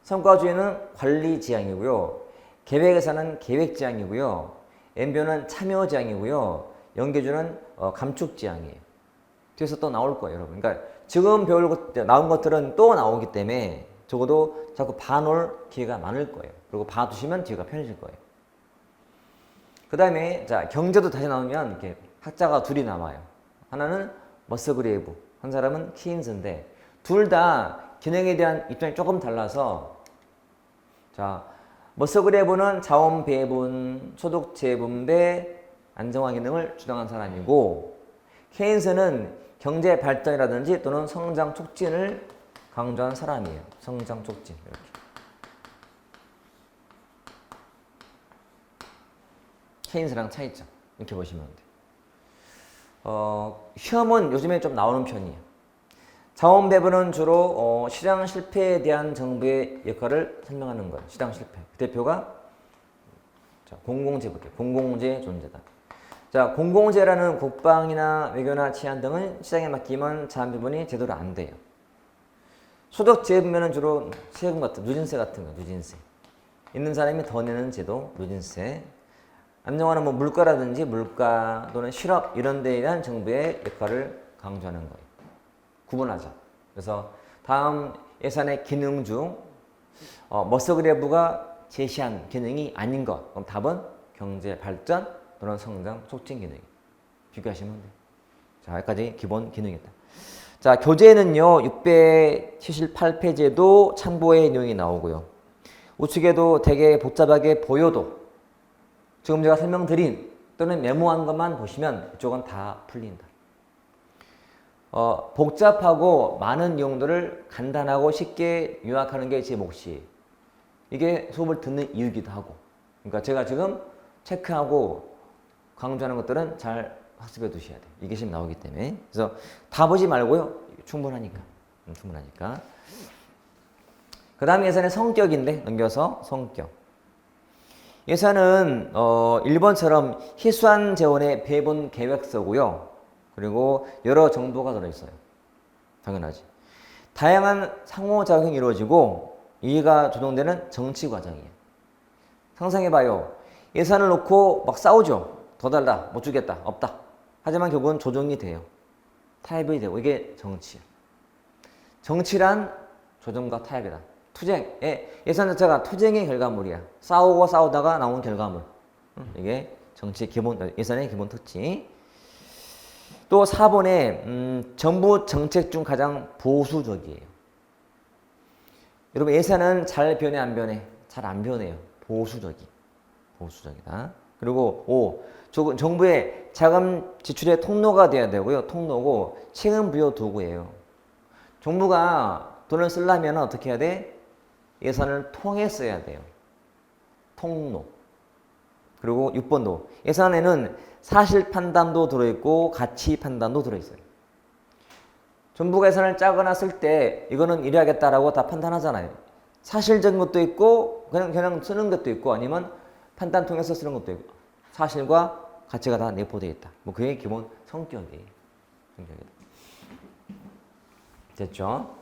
성과주의는 관리 지향이고요. 계획 예산은 계획 지향이고요. 엠변은 참여 지향이고요. 연계주는 감축 지향이에요. 뒤에서 또 나올 거예요, 여러분. 그러니까 지금 나온 것들은 또 나오기 때문에 적어도 자꾸 봐놓을 기회가 많을 거예요. 그리고 봐두시면 뒤가 편해질 거예요. 그 다음에 자, 경제도 다시 나오면 이렇게 학자가 둘이 남아요. 하나는 머스그레이브, 한 사람은 키인스인데 둘 다 기능에 대한 입장이 조금 달라서 자, 머스그레이브는 자원 배분, 소득 재분배, 안정화 기능을 주장한 사람이고 케인스는 경제 발전이라든지 또는 성장 촉진을 강조한 사람이에요. 성장 촉진 이렇게. 케인스랑 차이점 이렇게 보시면 돼요. 시험은 요즘에 좀 나오는 편이에요. 자원 배분은 주로 시장 실패에 대한 정부의 역할을 설명하는 거예요. 시장 실패. 그 대표가 자, 공공재 볼게요. 공공재 존재다. 자, 공공재라는 국방이나 외교나 치안 등은 시장에 맡기면 자원 배분이 제대로 안 돼요. 소득 재분배는 주로 세금 같은 누진세 같은 거, 누진세. 있는 사람이 더 내는 제도, 누진세. 안정화는 뭐 물가라든지 물가 또는 실업 이런 데에 대한 정부의 역할을 강조하는 거예요. 구분하자. 그래서 다음 예산의 기능 중 머스그레브가 제시한 기능이 아닌 것. 그럼 답은 경제 발전 또는 성장 촉진 기능. 비교하시면 돼요. 자, 여기까지 기본 기능이다. 자, 교재는요 678페이지에도 참고의 내용이 나오고요. 우측에도 되게 복잡하게 보여도 지금 제가 설명드린 또는 메모한 것만 보시면 이쪽은 다 풀린다. 복잡하고 많은 용도를 간단하고 쉽게 요약하는 게 제 몫이에요. 이게 수업을 듣는 이유기도 하고. 그러니까 제가 지금 체크하고 강조하는 것들은 잘 학습해 두셔야 돼요. 이게 지금 나오기 때문에. 그래서 다 보지 말고요. 충분하니까. 충분하니까. 그 다음 예산의 성격인데 넘겨서 성격. 예산은 1번처럼 희소한 재원의 배분 계획서고요. 그리고 여러 정보가 들어있어요. 당연하지. 다양한 상호작용이 이루어지고 이해가 조정되는 정치 과정이에요. 상상해봐요. 예산을 놓고 막 싸우죠. 더 달라, 못 주겠다, 없다. 하지만 결국은 조정이 돼요. 타협이 되고 이게 정치야. 정치란 조정과 타협이다. 투쟁, 예산 자체가 투쟁의 결과물이야. 싸우고 싸우다가 나온 결과물. 이게 정치의 기본, 예산의 기본 특징. 또 4번에 정부 정책 중 가장 보수적이에요. 여러분 예산은 잘 변해 안 변해? 잘 안 변해요. 보수적이다. 그리고 5. 정부의 자금 지출의 통로가 돼야 되고요. 통로고 책임 부여 도구예요. 정부가 돈을 쓰려면 어떻게 해야 돼? 예산을 통해 써야 돼요. 통로. 그리고 6번도 예산에는 사실 판단도 들어있고 가치 판단도 들어있어요. 정부가 예산을 짜거나 쓸 때 이거는 이래야겠다라고 다 판단하잖아요. 사실적인 것도 있고 그냥 쓰는 것도 있고 아니면 판단 통해서 쓰는 것도 있고 사실과 가치가 다 내포되어 있다. 뭐 그게 기본 성격이에요. 됐죠?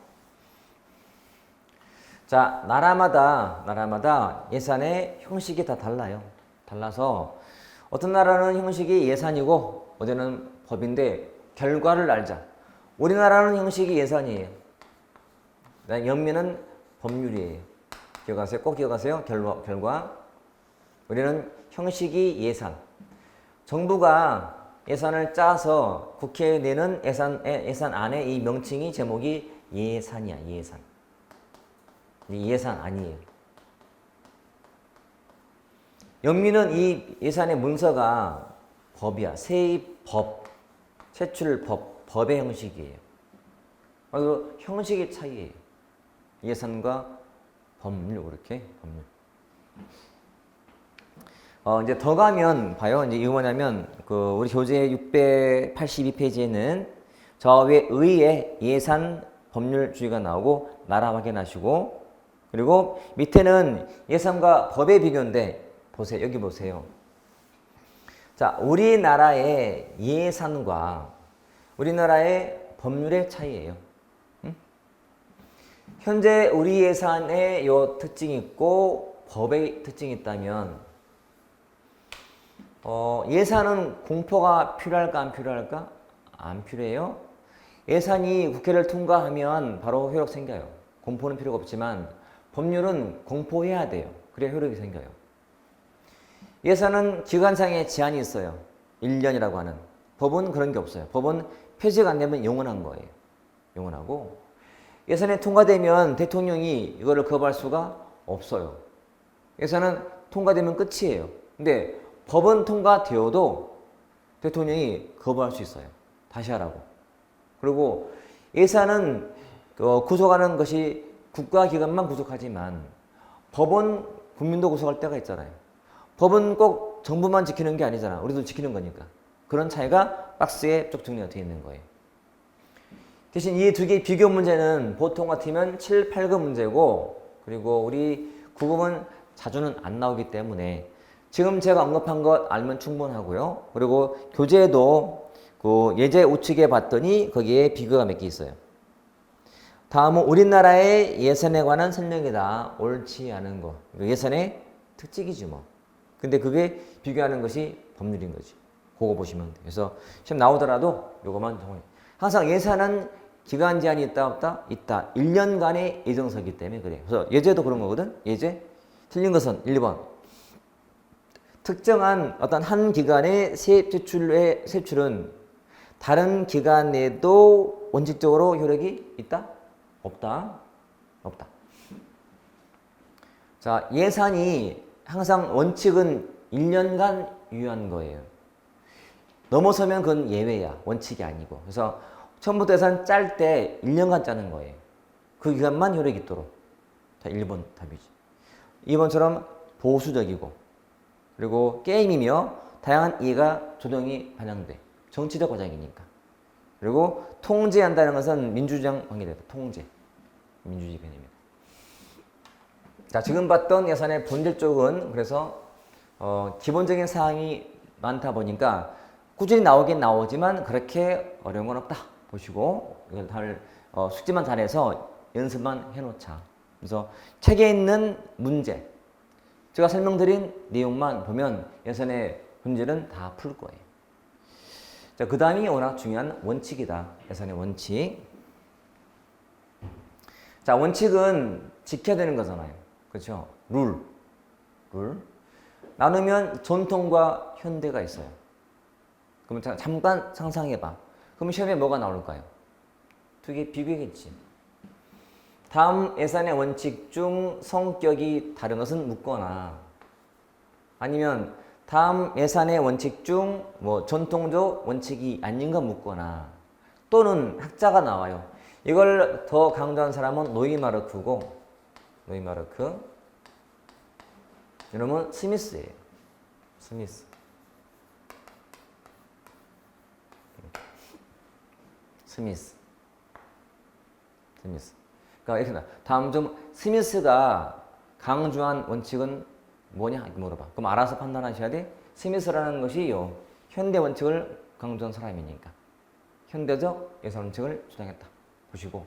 자, 나라마다 예산의 형식이 다 달라요. 달라서 어떤 나라는 형식이 예산이고 어디는 법인데 결과를 알자. 우리나라는 형식이 예산이에요. 연민은 법률이에요. 기억하세요. 꼭 기억하세요. 결과. 우리는 형식이 예산. 정부가 예산을 짜서 국회에 내는 예산안의 이 명칭이 제목이 예산이야. 예산. 예산 아니에요. 연민은 이 예산의 문서가 법이야. 세입법, 세출법, 법의 형식이에요. 그리고 형식의 차이예요. 예산과 법률, 이렇게 법률. 이제 더 가면 봐요. 이제 이거 뭐냐면 우리 교재 682페이지에는 저 위에 의의 예산 법률주의가 나오고 나라 확인하시고 그리고 밑에는 예산과 법의 비교인데 보세요. 여기 보세요. 자, 우리나라의 예산과 우리나라의 법률의 차이예요. 응? 현재 우리 예산에 요 특징이 있고 법의 특징이 있다면 예산은 공포가 필요할까 안 필요할까? 안 필요해요. 예산이 국회를 통과하면 바로 효력 생겨요. 공포는 필요가 없지만 법률은 공포해야 돼요. 그래야 효력이 생겨요. 예산은 기간상의 제한이 있어요. 1년이라고 하는. 법은 그런 게 없어요. 법은 폐지가 안 되면 영원한 거예요. 영원하고 예산이 통과되면 대통령이 이거를 거부할 수가 없어요. 예산은 통과되면 끝이에요. 근데 법은 통과되어도 대통령이 거부할 수 있어요. 다시 하라고. 그리고 예산은 구속하는 것이 국가기관만 구속하지만 법은 국민도 구속할 때가 있잖아요. 법은 꼭 정부만 지키는 게 아니잖아. 우리도 지키는 거니까. 그런 차이가 박스에 쭉 정리가 되어 있는 거예요. 대신 이 두 개의 비교 문제는 보통 같으면 7, 8급 문제고 그리고 우리 9급은 자주는 안 나오기 때문에 지금 제가 언급한 것 알면 충분하고요. 그리고 교재에도 그 예제 우측에 봤더니 거기에 비교가 몇 개 있어요. 다음은 우리나라의 예산에 관한 설명이다. 옳지 않은 거. 예산의 특징이지 뭐. 근데 그게 비교하는 것이 법률인 거지. 그거 보시면 돼요. 그래서 시험 나오더라도 요거만 정말 항상 예산은 기간 제한이 있다 없다? 있다. 1년간의 예정서이기 때문에 그래. 그래서 예제도 그런 거거든. 예제. 틀린 것은 1번. 특정한 어떤 한 기간의 세입 세출은 다른 기간에도 원칙적으로 효력이 있다? 없다. 없다. 자, 예산이 항상 원칙은 1년간 유효한 거예요. 넘어서면 그건 예외야. 원칙이 아니고. 그래서 처음부터 예산 짤 때 1년간 짜는 거예요. 그 기간만 효력이 있도록. 자, 1번 답이지. 2번처럼 보수적이고 그리고 게임이며 다양한 이해가 조정이 반영돼. 정치적 과정이니까. 그리고 통제한다는 것은 민주주의랑 관계되다. 통제. 민주주의 개념이다. 자, 지금 봤던 예산의 본질 쪽은 그래서 기본적인 사항이 많다 보니까 꾸준히 나오긴 나오지만 그렇게 어려운 건 없다. 보시고 이걸 잘 숙지만 잘해서 연습만 해놓자. 그래서 책에 있는 문제, 제가 설명드린 내용만 보면 예산의 문제는 다 풀 거예요. 자, 그 다음이 워낙 중요한 원칙이다. 예산의 원칙. 자, 원칙은 지켜야 되는 거잖아요. 그렇죠? 룰. 나누면 전통과 현대가 있어요. 그럼 잠깐 상상해봐. 그럼 시험에 뭐가 나올까요? 두 개 비교겠지. 다음 예산의 원칙 중 성격이 다른 것은 묻거나 아니면 다음 예산의 원칙 중 뭐 전통적 원칙이 아닌 건 묻거나 또는 학자가 나와요. 이걸 더 강조한 사람은 노이마르크고 노이마르크 이러면 스미스예요. 스미스. 그러니까 이렇게 다음 좀 스미스가 강조한 원칙은 뭐냐 이렇게 물어봐. 그럼 알아서 판단하셔야 돼. 스미스라는 것이요 현대 원칙을 강조한 사람이니까 현대적 예산 원칙을 주장했다. 보시고.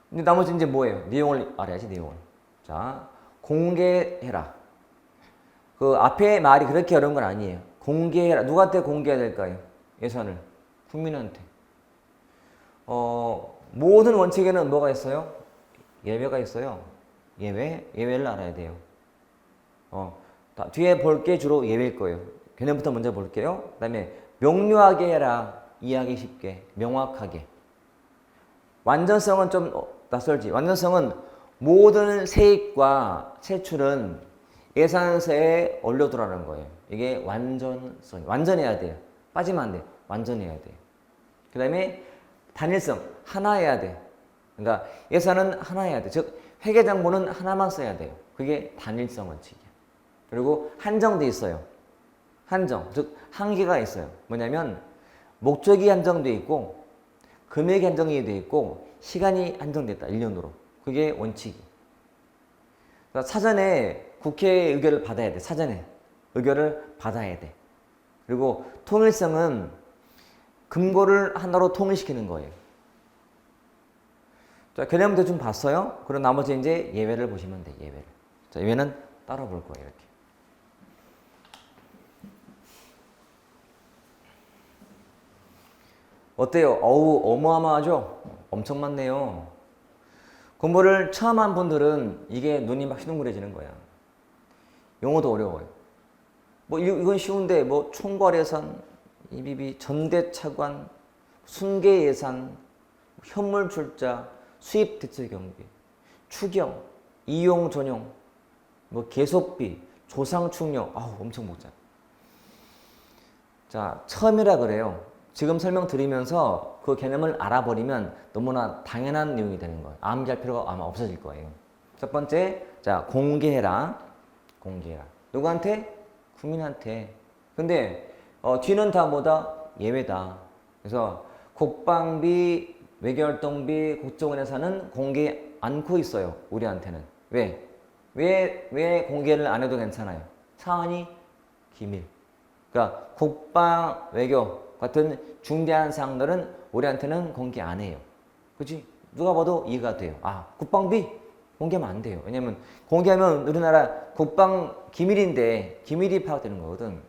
근데 나머지 이제 뭐예요? 내용을 알아야지 내용을. 자, 공개해라. 그 앞에 말이 그렇게 어려운 건 아니에요. 공개해라. 누구한테 공개해야 될까요? 예산을 국민한테. 모든 원칙에는 뭐가 있어요? 예외가 있어요. 예외를 알아야 돼요. 뒤에 볼 게 주로 예외일 거예요. 개념부터 먼저 볼게요. 그 다음에 명료하게 해라. 이해하기 쉽게, 명확하게. 완전성은 좀 낯설지. 완전성은 모든 세입과 세출은 예산서에 올려두라는 거예요. 이게 완전성. 완전해야 돼요. 빠지면 안 돼. 완전해야 돼요. 그 다음에 단일성. 하나여야 돼. 그러니까 예산은 하나여야 돼. 즉 회계장부는 하나만 써야 돼요. 그게 단일성 원칙이야. 그리고 한정돼 있어요. 한정. 즉 한계가 있어요. 뭐냐면 목적이 한정돼 있고 금액이 한정이 돼 있고 시간이 한정됐다. 1년으로. 그게 원칙이. 그러니까 사전에 국회의 의결을 받아야 돼. 사전에 의결을 받아야 돼. 그리고 통일성은 금고를 하나로 통일시키는 거예요. 자, 개념 대충 봤어요? 그럼 나머지 이제 예외를 보시면 돼. 예외를. 자, 예외는 따로 볼 거예요. 이렇게. 어때요? 어우, 어마어마하죠? 엄청 많네요. 공부를 처음 한 분들은 이게 눈이 막 휘둥그레지는 거야. 용어도 어려워요. 뭐 이건 쉬운데 뭐 총괄예산, EBB, 전대차관, 순계예산, 현물출자, 수입대체경비, 추경, 이용 전용, 뭐 계속비, 조상충용, 아우 엄청 복잡. 자, 처음이라 그래요. 지금 설명드리면서 그 개념을 알아버리면 너무나 당연한 내용이 되는 거예요. 암기할 필요가 아마 없어질 거예요. 첫 번째, 자, 공개해라. 공개해라. 누구한테? 국민한테. 근데 뒤는 다 뭐다? 예외다. 그래서 국방비, 외교활동비, 국정원에서는 공개 않고 있어요. 우리한테는. 왜 공개를 안 해도 괜찮아요? 사안이 기밀. 그러니까 국방, 외교 같은 중대한 사항들은 우리한테는 공개 안 해요. 그치? 누가 봐도 이해가 돼요. 아, 국방비 공개하면 안 돼요. 왜냐면 공개하면 우리나라 국방 기밀인데 기밀이 파악되는 거거든.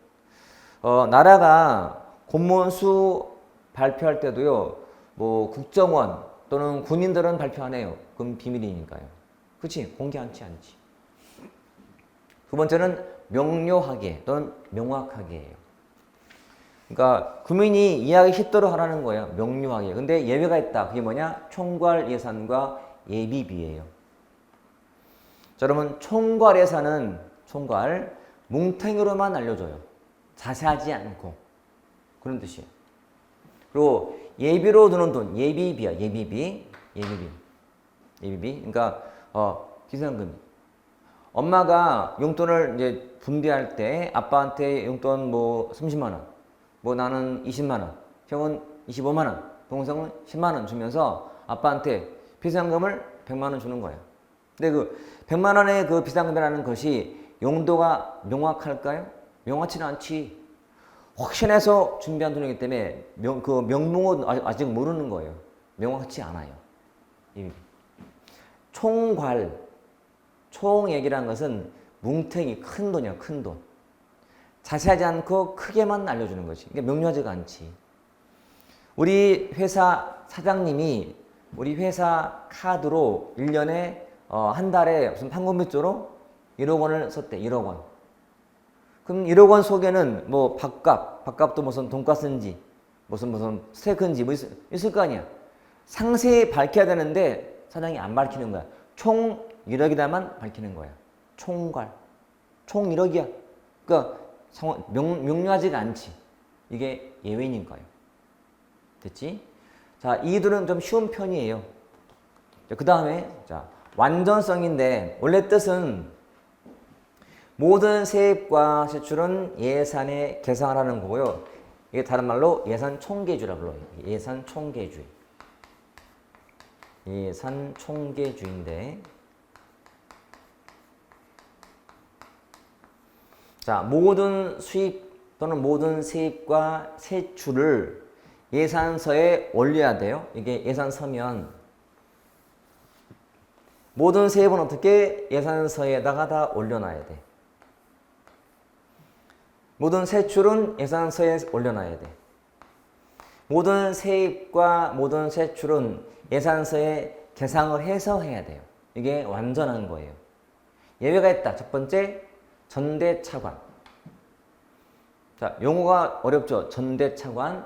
나라가 공무원수 발표할 때도요. 뭐 국정원 또는 군인들은 발표 안 해요. 그럼 비밀이니까요. 그치? 공개 않지. 두 번째는 명료하게 또는 명확하게 해요. 그러니까 국민이 이해하기 쉽도록 하라는 거예요. 명료하게. 근데 예외가 있다. 그게 뭐냐? 총괄 예산과 예비비예요. 자, 그러면 총괄 예산은 뭉탱이로만 알려줘요. 자세하지 않고. 그런 뜻이에요. 그리고 예비로 드는 돈, 예비비야, 예비비. 그러니까, 비상금. 엄마가 용돈을 이제 분배할 때 아빠한테 용돈 뭐 30만 원, 뭐 나는 20만 원, 형은 25만 원, 동생은 10만 원 주면서 아빠한테 비상금을 100만 원 주는 거야. 근데 그 100만 원의 그 비상금이라는 것이 용도가 명확할까요? 명확치는 않지. 혹시나해서 준비한 돈이기 때문에 그 명목은 아직 모르는 거예요. 명확치 않아요. 총괄, 총액이라는 것은 뭉탱이, 큰 돈이야, 큰 돈. 자세하지 않고 크게만 알려주는 것이. 이게 명료하지가 않지. 우리 회사 사장님이 우리 회사 카드로 1년에 한 달에 무슨 판공비조로 1억 원을 썼대. 1억 원. 그럼 1억 원 속에는 뭐 밥값도 무슨 돈가스인지 무슨 스테이크인지 뭐 있을 거 아니야. 상세히 밝혀야 되는데 사장이 안 밝히는 거야. 총 1억이다만 밝히는 거야. 총괄. 총 1억이야. 그러니까 명료하지가 않지. 이게 예외니까요. 됐지? 자, 이들은 좀 쉬운 편이에요. 그 다음에 완전성인데 원래 뜻은 모든 세입과 세출은 예산에 계상을 하는 거고요. 이게 다른 말로 예산 총계주라고 불러요. 예산 총계주의. 예산 총계주의인데, 자, 모든 수입 또는 모든 세입과 세출을 예산서에 올려야 돼요. 이게 예산서면 모든 세입은 어떻게 예산서에다가 다 올려놔야 돼. 모든 세출은 예산서에 올려놔야 돼. 모든 세입과 모든 세출은 예산서에 계상을 해서 해야 돼요. 이게 완전한 거예요. 예외가 있다. 첫 번째, 전대차관. 자, 용어가 어렵죠. 전대차관.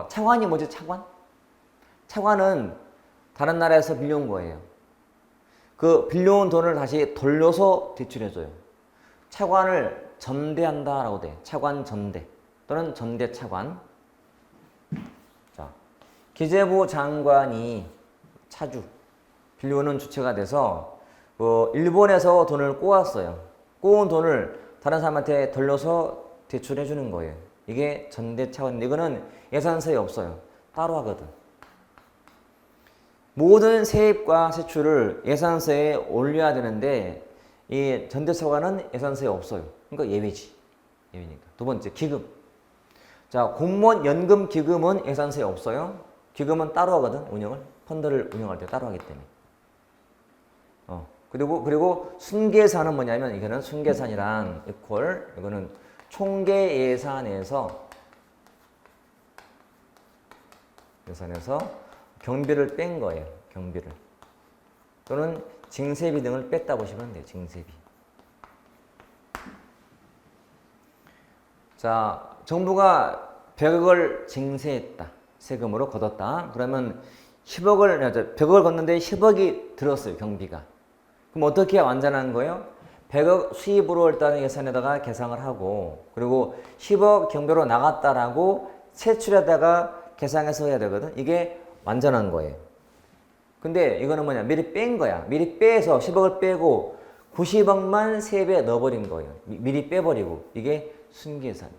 차관이 뭐지? 차관? 차관은 다른 나라에서 빌려온 거예요. 그 빌려온 돈을 다시 돌려서 대출해줘요. 차관을 전대한다라고 돼. 차관 전대 또는 전대차관. 자, 기재부 장관이 차주, 빌려오는 주체가 돼서 일본에서 돈을 꼬았어요. 꼬은 돈을 다른 사람한테 돌려서 대출해 주는 거예요. 이게 전대차관인데 이거는 예산서에 없어요. 따로 하거든. 모든 세입과 세출을 예산서에 올려야 되는데 이 전대차관은 예산서에 없어요. 그러니까 예외지. 예외니까. 두 번째, 기금. 자, 공무원 연금 기금은 예산서에 없어요. 기금은 따로 하거든, 운영을. 펀드를 운영할 때 따로 하기 때문에. 그리고 순계산은 뭐냐면 이거는 순계산이랑 이퀄, 이거는 총계 예산에서 경비를 뺀 거예요. 경비를. 또는 징세비 등을 뺐다 보시면 돼요. 징세비. 자, 정부가 100억을 징세했다. 세금으로 걷었다. 그러면 100억을 걷는데 10억이 들었어요. 경비가. 그럼 어떻게 완전한 거예요? 100억 수입으로 일단 예산에다가 계상을 하고, 그리고 10억 경비로 나갔다라고 세출에다가 계상해서 해야 되거든. 이게 완전한 거예요. 근데 이거는 뭐냐? 미리 뺀 거야. 미리 빼서 10억을 빼고 90억만 세입에 넣어버린 거예요. 미리 빼버리고. 이게 순계산.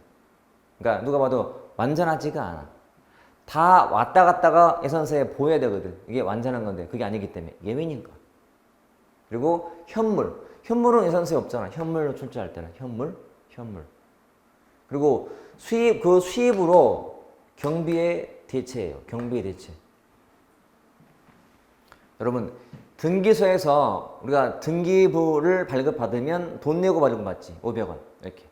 그러니까 누가 봐도 완전하지가 않아. 다 왔다 갔다가 예산서에 보여야 되거든. 이게 완전한 건데 그게 아니기 때문에 예외니까. 그리고 현물. 현물은 예산서에 없잖아. 현물로 출제할 때는 현물. 그리고 수입으로 경비의 대체예요. 경비의 대체. 여러분, 등기소에서 우리가 등기부를 발급받으면 돈 내고 발급받지. 500원. 이렇게.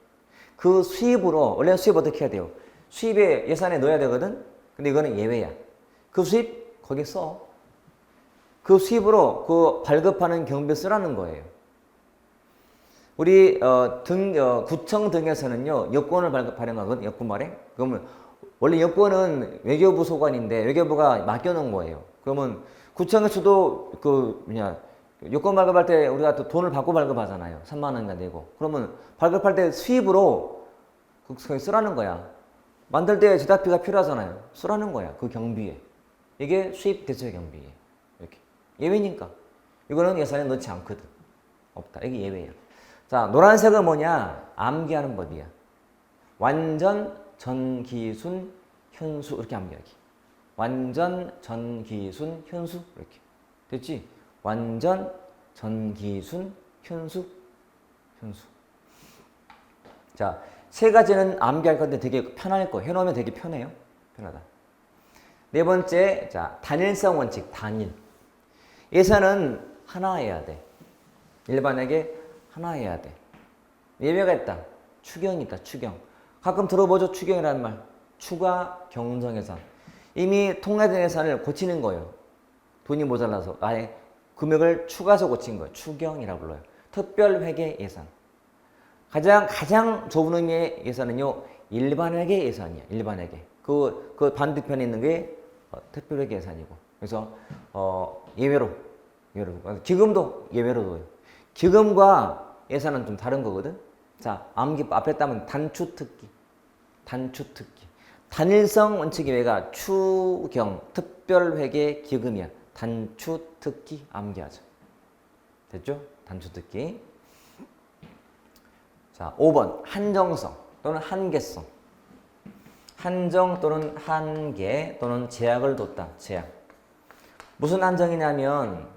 그 수입으로, 원래 수입 어떻게 해야 돼요? 수입에 예산에 넣어야 되거든? 근데 이거는 예외야. 그 수입 거기 써. 그 수입으로 그 발급하는 경비 쓰라는 거예요. 우리 구청 등에서는요, 여권을 발행하거든. 여권 발행. 그러면 원래 여권은 외교부 소관인데 외교부가 맡겨놓은 거예요. 그러면 구청에서도 요건 발급할 때 우리가 또 돈을 받고 발급하잖아요. 3만 원인가 내고. 그러면 발급할 때 수입으로 그냥 쓰라는 거야. 만들 때 제작비가 필요하잖아요. 쓰라는 거야. 그 경비에. 이게 수입 대체 경비에. 이렇게. 예외니까. 이거는 예산에 넣지 않거든. 없다. 이게 예외야. 자, 노란색은 뭐냐? 암기하는 법이야. 완전, 전기순, 현수 이렇게 암기하기. 완전, 전기순, 현수 이렇게. 됐지? 완전, 전기순, 현수, 현수. 자, 세 가지는 암기할 건데 되게 편할 거. 해놓으면 되게 편해요. 편하다. 네 번째, 자, 단일성 원칙, 단일. 예산은 하나 해야 돼. 일반에게 하나 해야 돼. 예외가 있다. 추경이 있다. 추경. 가끔 들어보죠. 추경이라는 말. 추가 경정 예산. 이미 통과된 예산을 고치는 거예요. 돈이 모자라서 아예 금액을 추가해서 고친 거예요. 추경이라고 불러요. 특별회계 예산. 가장 좁은 의미의 예산은요. 일반회계 예산이야. 일반회계. 그 반대편에 있는 게 특별회계 예산이고. 그래서 예외로. 기금도 예외로 둬요. 기금과 예산은 좀 다른 거거든. 자, 암기 앞에 따면 단추특기. 단추특기. 단일성 원칙 예외가 추경, 특별회계, 기금이야. 단추특기 암기하자. 됐죠? 단추특기. 자, 5번 한정성 또는 한계성. 한정 또는 한계 또는 제약을 뒀다. 제약. 무슨 한정이냐면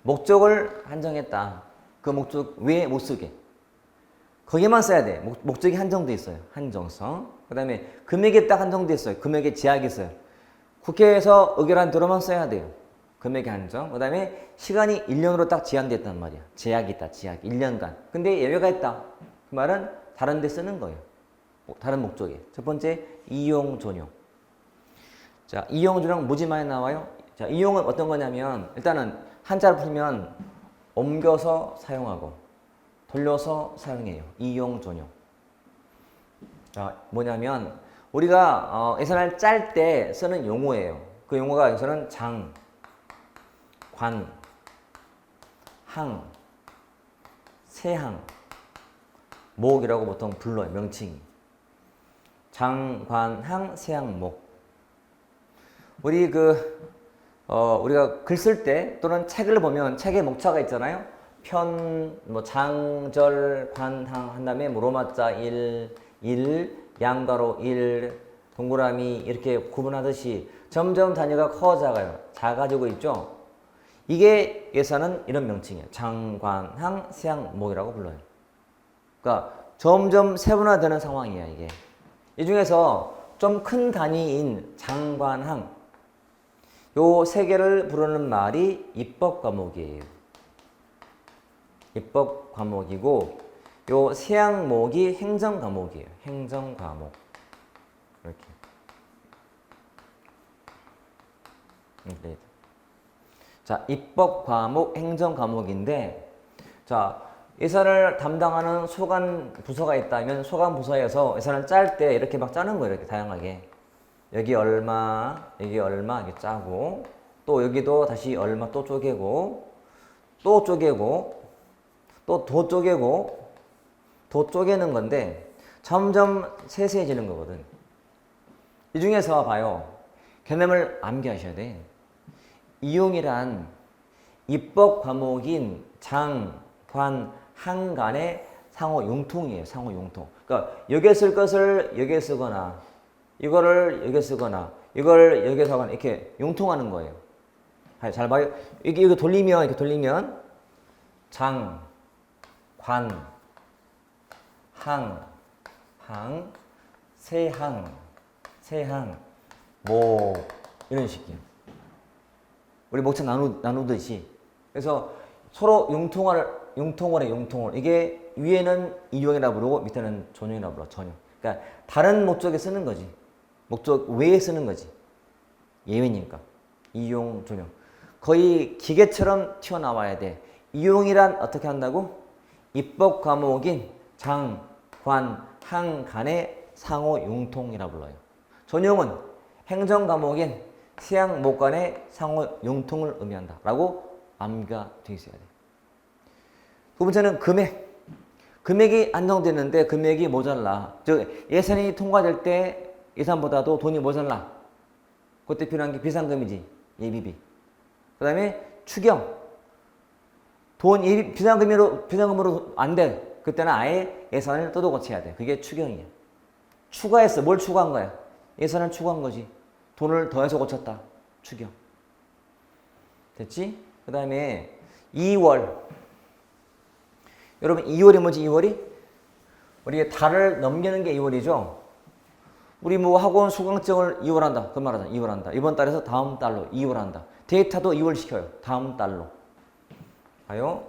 목적을 한정했다. 그 목적 왜 못 쓰게. 거기만 써야 돼. 목적이 한정돼 있어요. 한정성. 그 다음에 금액이 딱 한정돼 있어요. 금액에 제약이 있어요. 국회에서 의결한 대로만 써야 돼요. 금액의 한정. 그 다음에 시간이 1년으로 딱 제한됐단 말이야. 제약이 있다. 제약. 1년간. 근데 예외가 있다. 그 말은 다른 데 쓰는 거예요. 다른 목적에. 첫 번째, 이용 전용. 자, 이용 전용 무지 많이 나와요. 자, 이용은 어떤 거냐면 일단은 한자를 풀면 옮겨서 사용하고 돌려서 사용해요. 이용 전용. 자, 뭐냐면 우리가 예산을 짤 때 쓰는 용어예요. 그 용어가 여기서는 장, 관, 항, 세항, 목이라고 보통 불러요. 명칭이. 장, 관, 항, 세항, 목. 우리가 글 쓸 때 또는 책을 보면 책에 목차가 있잖아요. 편, 장, 절, 관, 항 한 다음에 로마자 1, 양가로 1, 동그라미 이렇게 구분하듯이 점점 단위가 작아요. 작아지고 있죠. 이게 예산은 이런 명칭이에요. 장, 관, 항, 세항, 목이라고 불러요. 그러니까 점점 세분화되는 상황이야 이게. 이 중에서 좀 큰 단위인 장, 관, 항 요 세 개를 부르는 말이 입법 과목이에요. 입법 과목이고 요 세항목이 행정 과목이에요. 행정 과목. 이렇게. 자, 입법 과목, 행정 과목인데 자, 예산을 담당하는 소관 부서가 있다면 소관 부서에서 예산을 짤 때 이렇게 막 짜는 거예요. 이렇게 다양하게. 여기 얼마, 여기 얼마 이렇게 짜고 또 여기도 다시 얼마 또 쪼개고 또 쪼개고 또 도 쪼개고 도 쪼개는 건데 점점 세세해지는 거거든. 이 중에서 봐요. 개념을 암기하셔야 돼. 이용이란 입법 과목인 장, 관, 항 간의 상호 용통이에요. 상호 용통. 그러니까 여기에 쓸 것을 여기에 쓰거나 이거를 여기에 쓰거나 이걸 여기에 쓰거나 이렇게 용통하는 거예요. 잘 봐요. 이거 돌리면 이렇게 돌리면 장, 관, 항, 세항, 목 이런 식이에요. 우리 목차 나누듯이. 그래서 서로 용통을 해. 이게 위에는 이용이라고 부르고 밑에는 전용이라고 불러. 전용. 그러니까 다른 목적에 쓰는 거지. 목적 외에 쓰는 거지. 예외니까. 이용, 전용. 거의 기계처럼 튀어나와야 돼. 이용이란 어떻게 한다고? 입법 과목인 장, 관, 항 간의 상호 용통이라고 불러요. 전용은 행정 과목인 세항, 목 간의 상호 용통을 의미한다. 라고 암기가 돼 있어야 돼. 두 번째는 금액. 금액이 안정됐는데 금액이 모자라. 즉 예산이 통과될 때 예산보다도 돈이 모자라. 그때 필요한 게 비상금이지. 예비비. 그 다음에 추경. 돈 비상금으로 안 돼. 그때는 아예 예산을 뜯어고쳐야 돼. 그게 추경이야. 추가했어. 뭘 추가한 거야? 예산을 추가한 거지. 돈을 더해서 고쳤다. 추경. 됐지? 그 다음에 2월. 여러분 2월이 뭐지? 2월이? 우리 달을 넘기는 게 2월이죠. 우리 뭐 학원 수강증을 2월 한다. 그 말하잖아. 2월 한다. 이번 달에서 다음 달로 2월 한다. 데이터도 2월 시켜요. 다음 달로. 봐요.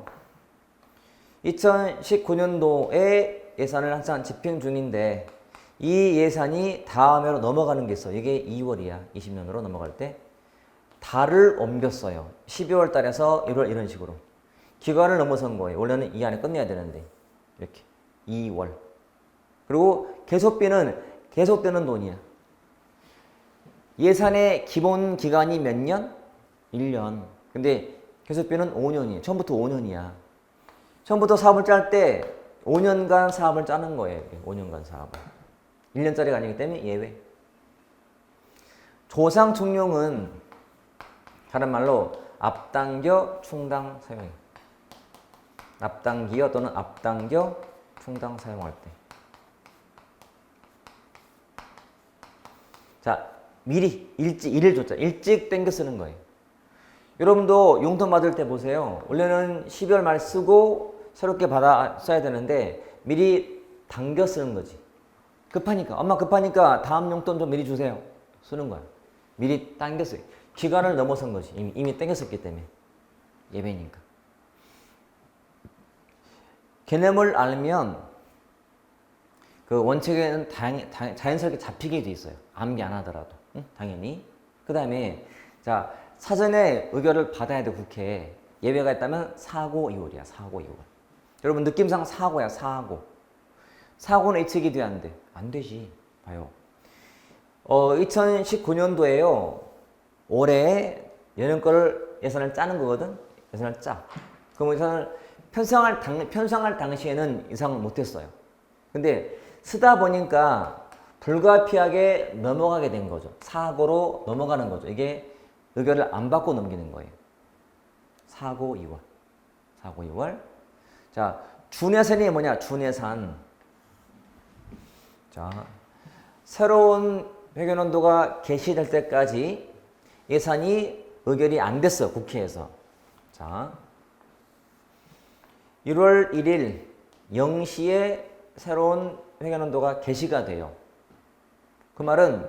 2019년도에 예산을 항상 집행 중인데 이 예산이 다음 해로 넘어가는 게 있어. 이게 2월이야. 20년으로 넘어갈 때. 달을 옮겼어요. 12월 달에서 1월 이런 식으로. 기간을 넘어선 거예요. 원래는 이 안에 끝내야 되는데. 이렇게. 2월. 그리고 계속비는 계속되는 돈이야. 예산의 기본 기간이 몇 년? 1년. 근데 계속비는 5년이에요. 처음부터 5년이야. 처음부터 사업을 짤 때 5년간 사업을 짜는 거예요. 5년간 사업을. 1년짜리가 아니기 때문에 예외. 조상충용은 다른 말로 앞당겨 충당 사용해. 앞당기어 또는 앞당겨 충당 사용할 때. 자, 미리 일일 줬자. 일찍 땡겨 쓰는 거예요. 여러분도 용돈 받을 때 보세요. 원래는 12월 말 쓰고 새롭게 받아 써야 되는데 미리 당겨 쓰는 거지. 급하니까. 엄마 급하니까 다음 용돈 좀 미리 주세요. 쓰는 거야. 미리 당겨 써요. 기간을 넘어선 거지. 이미 당겨 썼기 때문에. 예배니까. 개념을 알면 그 원칙에는 자연스럽게 잡히게 돼 있어요. 암기 안 하더라도. 응? 당연히. 그 다음에 자 사전에 의결을 받아야 돼. 국회에. 예외가 있다면 사고 2월이야. 사고 2월. 여러분 느낌상 사고야. 사고. 사고는 예측이 돼야 안 돼. 안 되지. 봐요. 2019년도에요. 올해 연령 거를 예산을 짜는 거거든. 예산을 짜. 그럼 예산을 편성할 당시에는 예상을 못했어요. 근데 쓰다 보니까 불가피하게 넘어가게 된 거죠. 사고로 넘어가는 거죠. 이게 의결을 안 받고 넘기는 거예요. 사고 2월. 사고 2월. 자, 준예산이 뭐냐? 준예산. 자, 새로운 회계연도가 개시될 때까지 예산이 의결이 안 됐어. 국회에서. 자, 1월 1일 0시에 새로운 회계연도가 개시가 돼요. 그 말은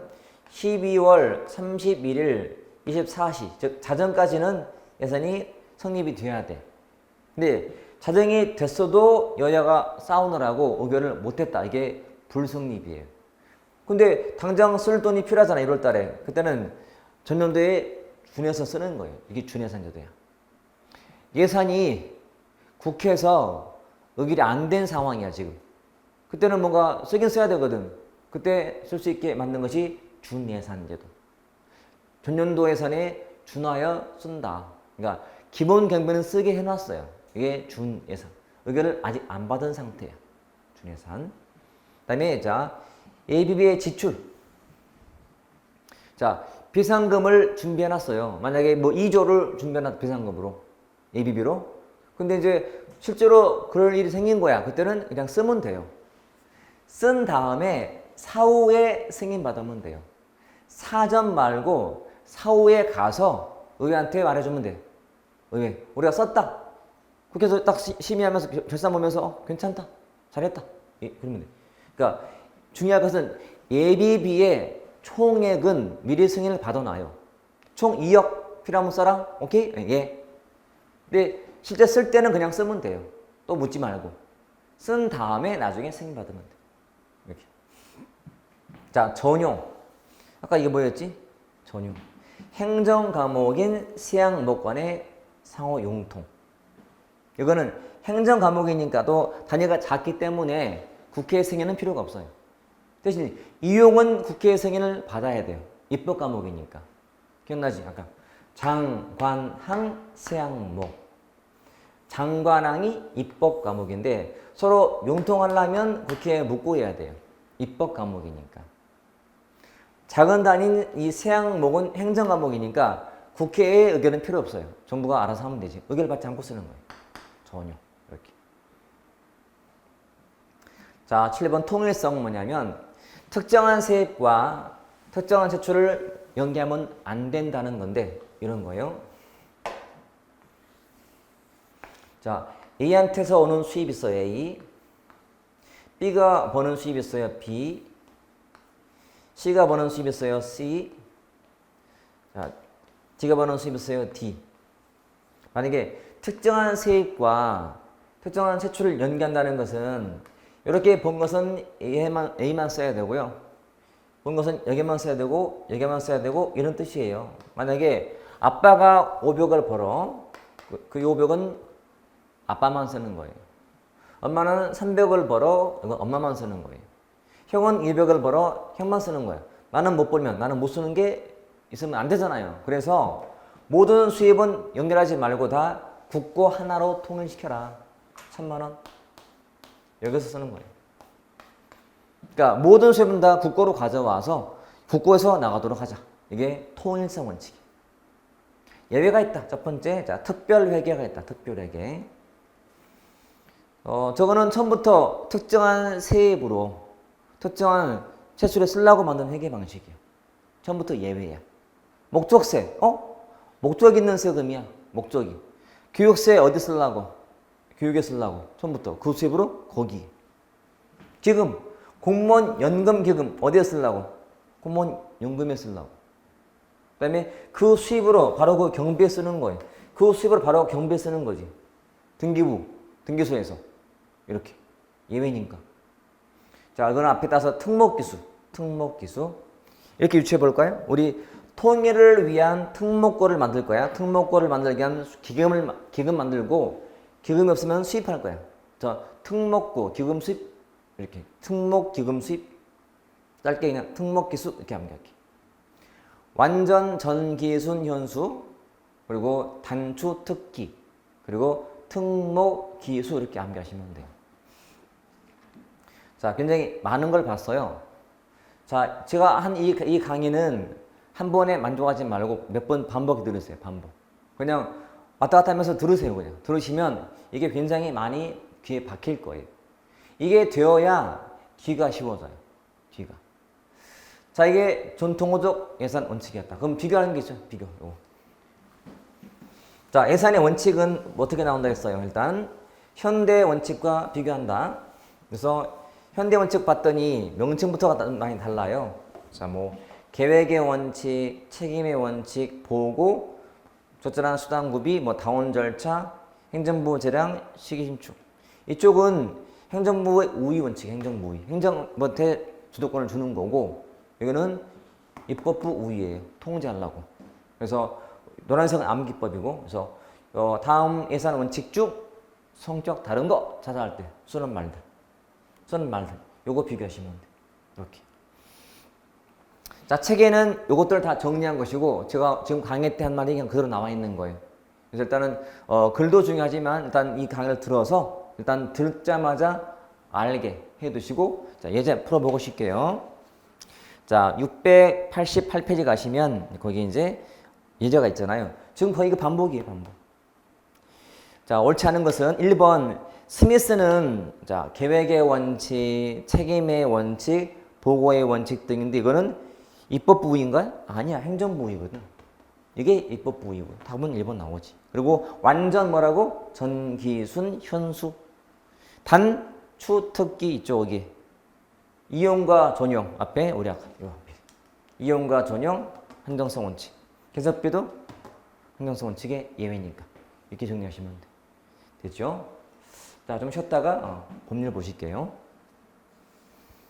12월 31일 24시, 즉 자정까지는 예산이 성립이 돼야 돼. 근데 자정이 됐어도 여야가 싸우느라고 의결을 못했다. 이게 불성립이에요. 근데 당장 쓸 돈이 필요하잖아. 1월 달에. 그때는 전년도에 준해서 쓰는 거예요. 이게 준예산 제도야. 예산이 국회에서 의결이 안 된 상황이야 지금. 그때는 뭔가 쓰긴 써야 되거든. 그때 쓸 수 있게 만든 것이 준예산제도. 전년도 예산에 준하여 쓴다. 그러니까 기본 경비는 쓰게 해놨어요. 이게 준예산. 의결을 아직 안 받은 상태야. 준예산. 그다음에 자 예비비의 지출. 자 비상금을 준비해놨어요. 만약에 뭐 2조를 준비해놨 비상금으로 예비비로. 근데 이제 실제로 그럴 일이 생긴 거야. 그때는 그냥 쓰면 돼요. 쓴 다음에 사후에 승인 받으면 돼요. 사전 말고 사후에 가서 의회한테 말해주면 돼. 의회, 우리가 썼다. 국회에서 딱 심의하면서 결산 보면서 괜찮다. 잘했다. 예, 그러면 돼. 그러니까 중요한 것은 예비비의 총액은 미리 승인을 받아놔요. 총 2억 필요하면 써라. 오케이? 예. 근데 실제 쓸 때는 그냥 쓰면 돼요. 또 묻지 말고. 쓴 다음에 나중에 승인 받으면 돼. 이렇게. 자, 전용. 아까 이게 뭐였지? 전용. 행정 과목인 시행목관의 상호 용통. 이거는 행정 과목이니까도 단위가 작기 때문에 국회 승인은 필요가 없어요. 대신 이용은 국회 승인을 받아야 돼요. 입법 과목이니까. 기억나지? 아까 장관항 세항목. 장관항이 입법 과목인데 서로 융통하려면 국회에 묻고 해야 돼요. 입법 과목이니까. 작은 단위인 이 세항목은 행정 과목이니까 국회의 의견은 필요 없어요. 정부가 알아서 하면 되지. 의견을 받지 않고 쓰는 거예요. 전혀. 이렇게. 자, 7번 통일성 뭐냐면 특정한 세액과 특정한 세출을 연계하면 안 된다는 건데 이런 거예요. 자, A한테서 오는 수입이 있어요. A. B가 버는 수입이 있어요. B. C가 버는 수입이 있어요. C. 자, D가 버는 수입이 있어요. D. 만약에 특정한 세액과 특정한 세출을 연계한다는 것은 이렇게 본 것은 A만 써야 되고요. 본 것은 여기만 써야 되고 여기만 써야 되고 이런 뜻이에요. 만약에 아빠가 500을 벌어 그 500은 아빠만 쓰는 거예요. 엄마는 300을 벌어 이건 엄마만 쓰는 거예요. 형은 200을 벌어 형만 쓰는 거예요. 나는 못 벌면 나는 못 쓰는 게 있으면 안 되잖아요. 그래서 모든 수입은 연결하지 말고 다 국고 하나로 통일시켜라. 1000만 원 여기서 쓰는 거예요. 그러니까 모든 수입은 다 국고로 가져와서 국고에서 나가도록 하자. 이게 통일성 원칙이에요. 예외가 있다. 첫 번째, 자, 특별회계가 있다. 특별회계. 저거는 처음부터 특정한 세입으로 특정한 세술에 쓰려고 만든 회계 방식이에요. 처음부터 예외야. 목적세, 목적 있는 세금이야. 목적이. 교육세 어디 쓰려고? 교육에 쓰려고. 처음부터 그 수입으로 거기. 기금, 공무원 연금 기금 어디에 쓰려고? 공무원 연금에 쓰려고. 그 다음에 그 수입으로 바로 그 경비에 쓰는 거예요. 그 수입으로 바로 경비에 쓰는 거지. 등기부, 등기소에서. 이렇게. 예외니까. 자, 이거는 앞에 따서 특목기수. 특목기수. 이렇게 유추해 볼까요? 우리 통일을 위한 특목고를 만들 거야. 특목고를 만들기 위한 기금 만들고 기금이 없으면 수입할 거야. 자, 특목고, 기금 수입. 이렇게. 특목, 기금 수입. 짧게 그냥 특목기수 이렇게 암기할게. 완전 전기순 현수. 그리고 단추 특기. 그리고 특목기수 이렇게 암기하시면 돼요. 자, 굉장히 많은 걸 봤어요. 자, 제가 한 이 강의는 한 번에 만족하지 말고 몇 번 반복 들으세요. 반복. 그냥 왔다 갔다 하면서 들으세요. 그냥. 들으시면 이게 굉장히 많이 귀에 박힐 거예요. 이게 되어야 귀가 쉬워져요. 귀가. 자, 이게 전통호적 예산 원칙이었다. 그럼 비교하는 게 있죠. 비교. 요거. 자, 예산의 원칙은 어떻게 나온다 했어요. 일단 현대 원칙과 비교한다. 그래서 현대 원칙 봤더니 명칭부터가 많이 달라요. 자, 뭐 계획의 원칙, 책임의 원칙, 보고, 적절한 수단 구비, 뭐 당원 절차, 행정부 재량, 시기 신축. 이쪽은 행정부의 우위 원칙, 행정부 우위. 행정부한테 주도권을 주는 거고, 여기는 입법부 우위예요. 통제하려고. 그래서 노란색은 암기법이고, 그래서 다음 예산 원칙 중 성격 다른 거 찾아갈 때 쓰는 말들. 요거 비교하시면 돼요. 이렇게. 자, 책에는 요것들 다 정리한 것이고 제가 지금 강의 때 한 말이 그냥 그대로 나와 있는 거예요. 그래서 일단은 글도 중요하지만 일단 이 강의를 들어서 일단 듣자마자 알게 해두시고 자, 예제 풀어보고 싶게요. 자, 688페이지 가시면 거기 이제 예제가 있잖아요. 지금 거의 그 반복이에요, 반복. 자, 옳지 않은 것은 1번 스미스는 자, 계획의 원칙, 책임의 원칙, 보고의 원칙 등인데 이거는 입법부 우위인가요? 아니야, 행정부 우위거든. 이게 입법부 우위고 답은 1번 나오지. 그리고 완전 뭐라고? 전기순, 현수. 단추, 특기 이쪽이. 이용과 전용 앞에 우리 아까 이거 앞에. 이용과 전용, 한정성 원칙. 개섭비도 한정성 원칙의 예외니까. 이렇게 정리하시면 돼. 됐죠? 자, 좀 쉬었다가 법률 보실게요.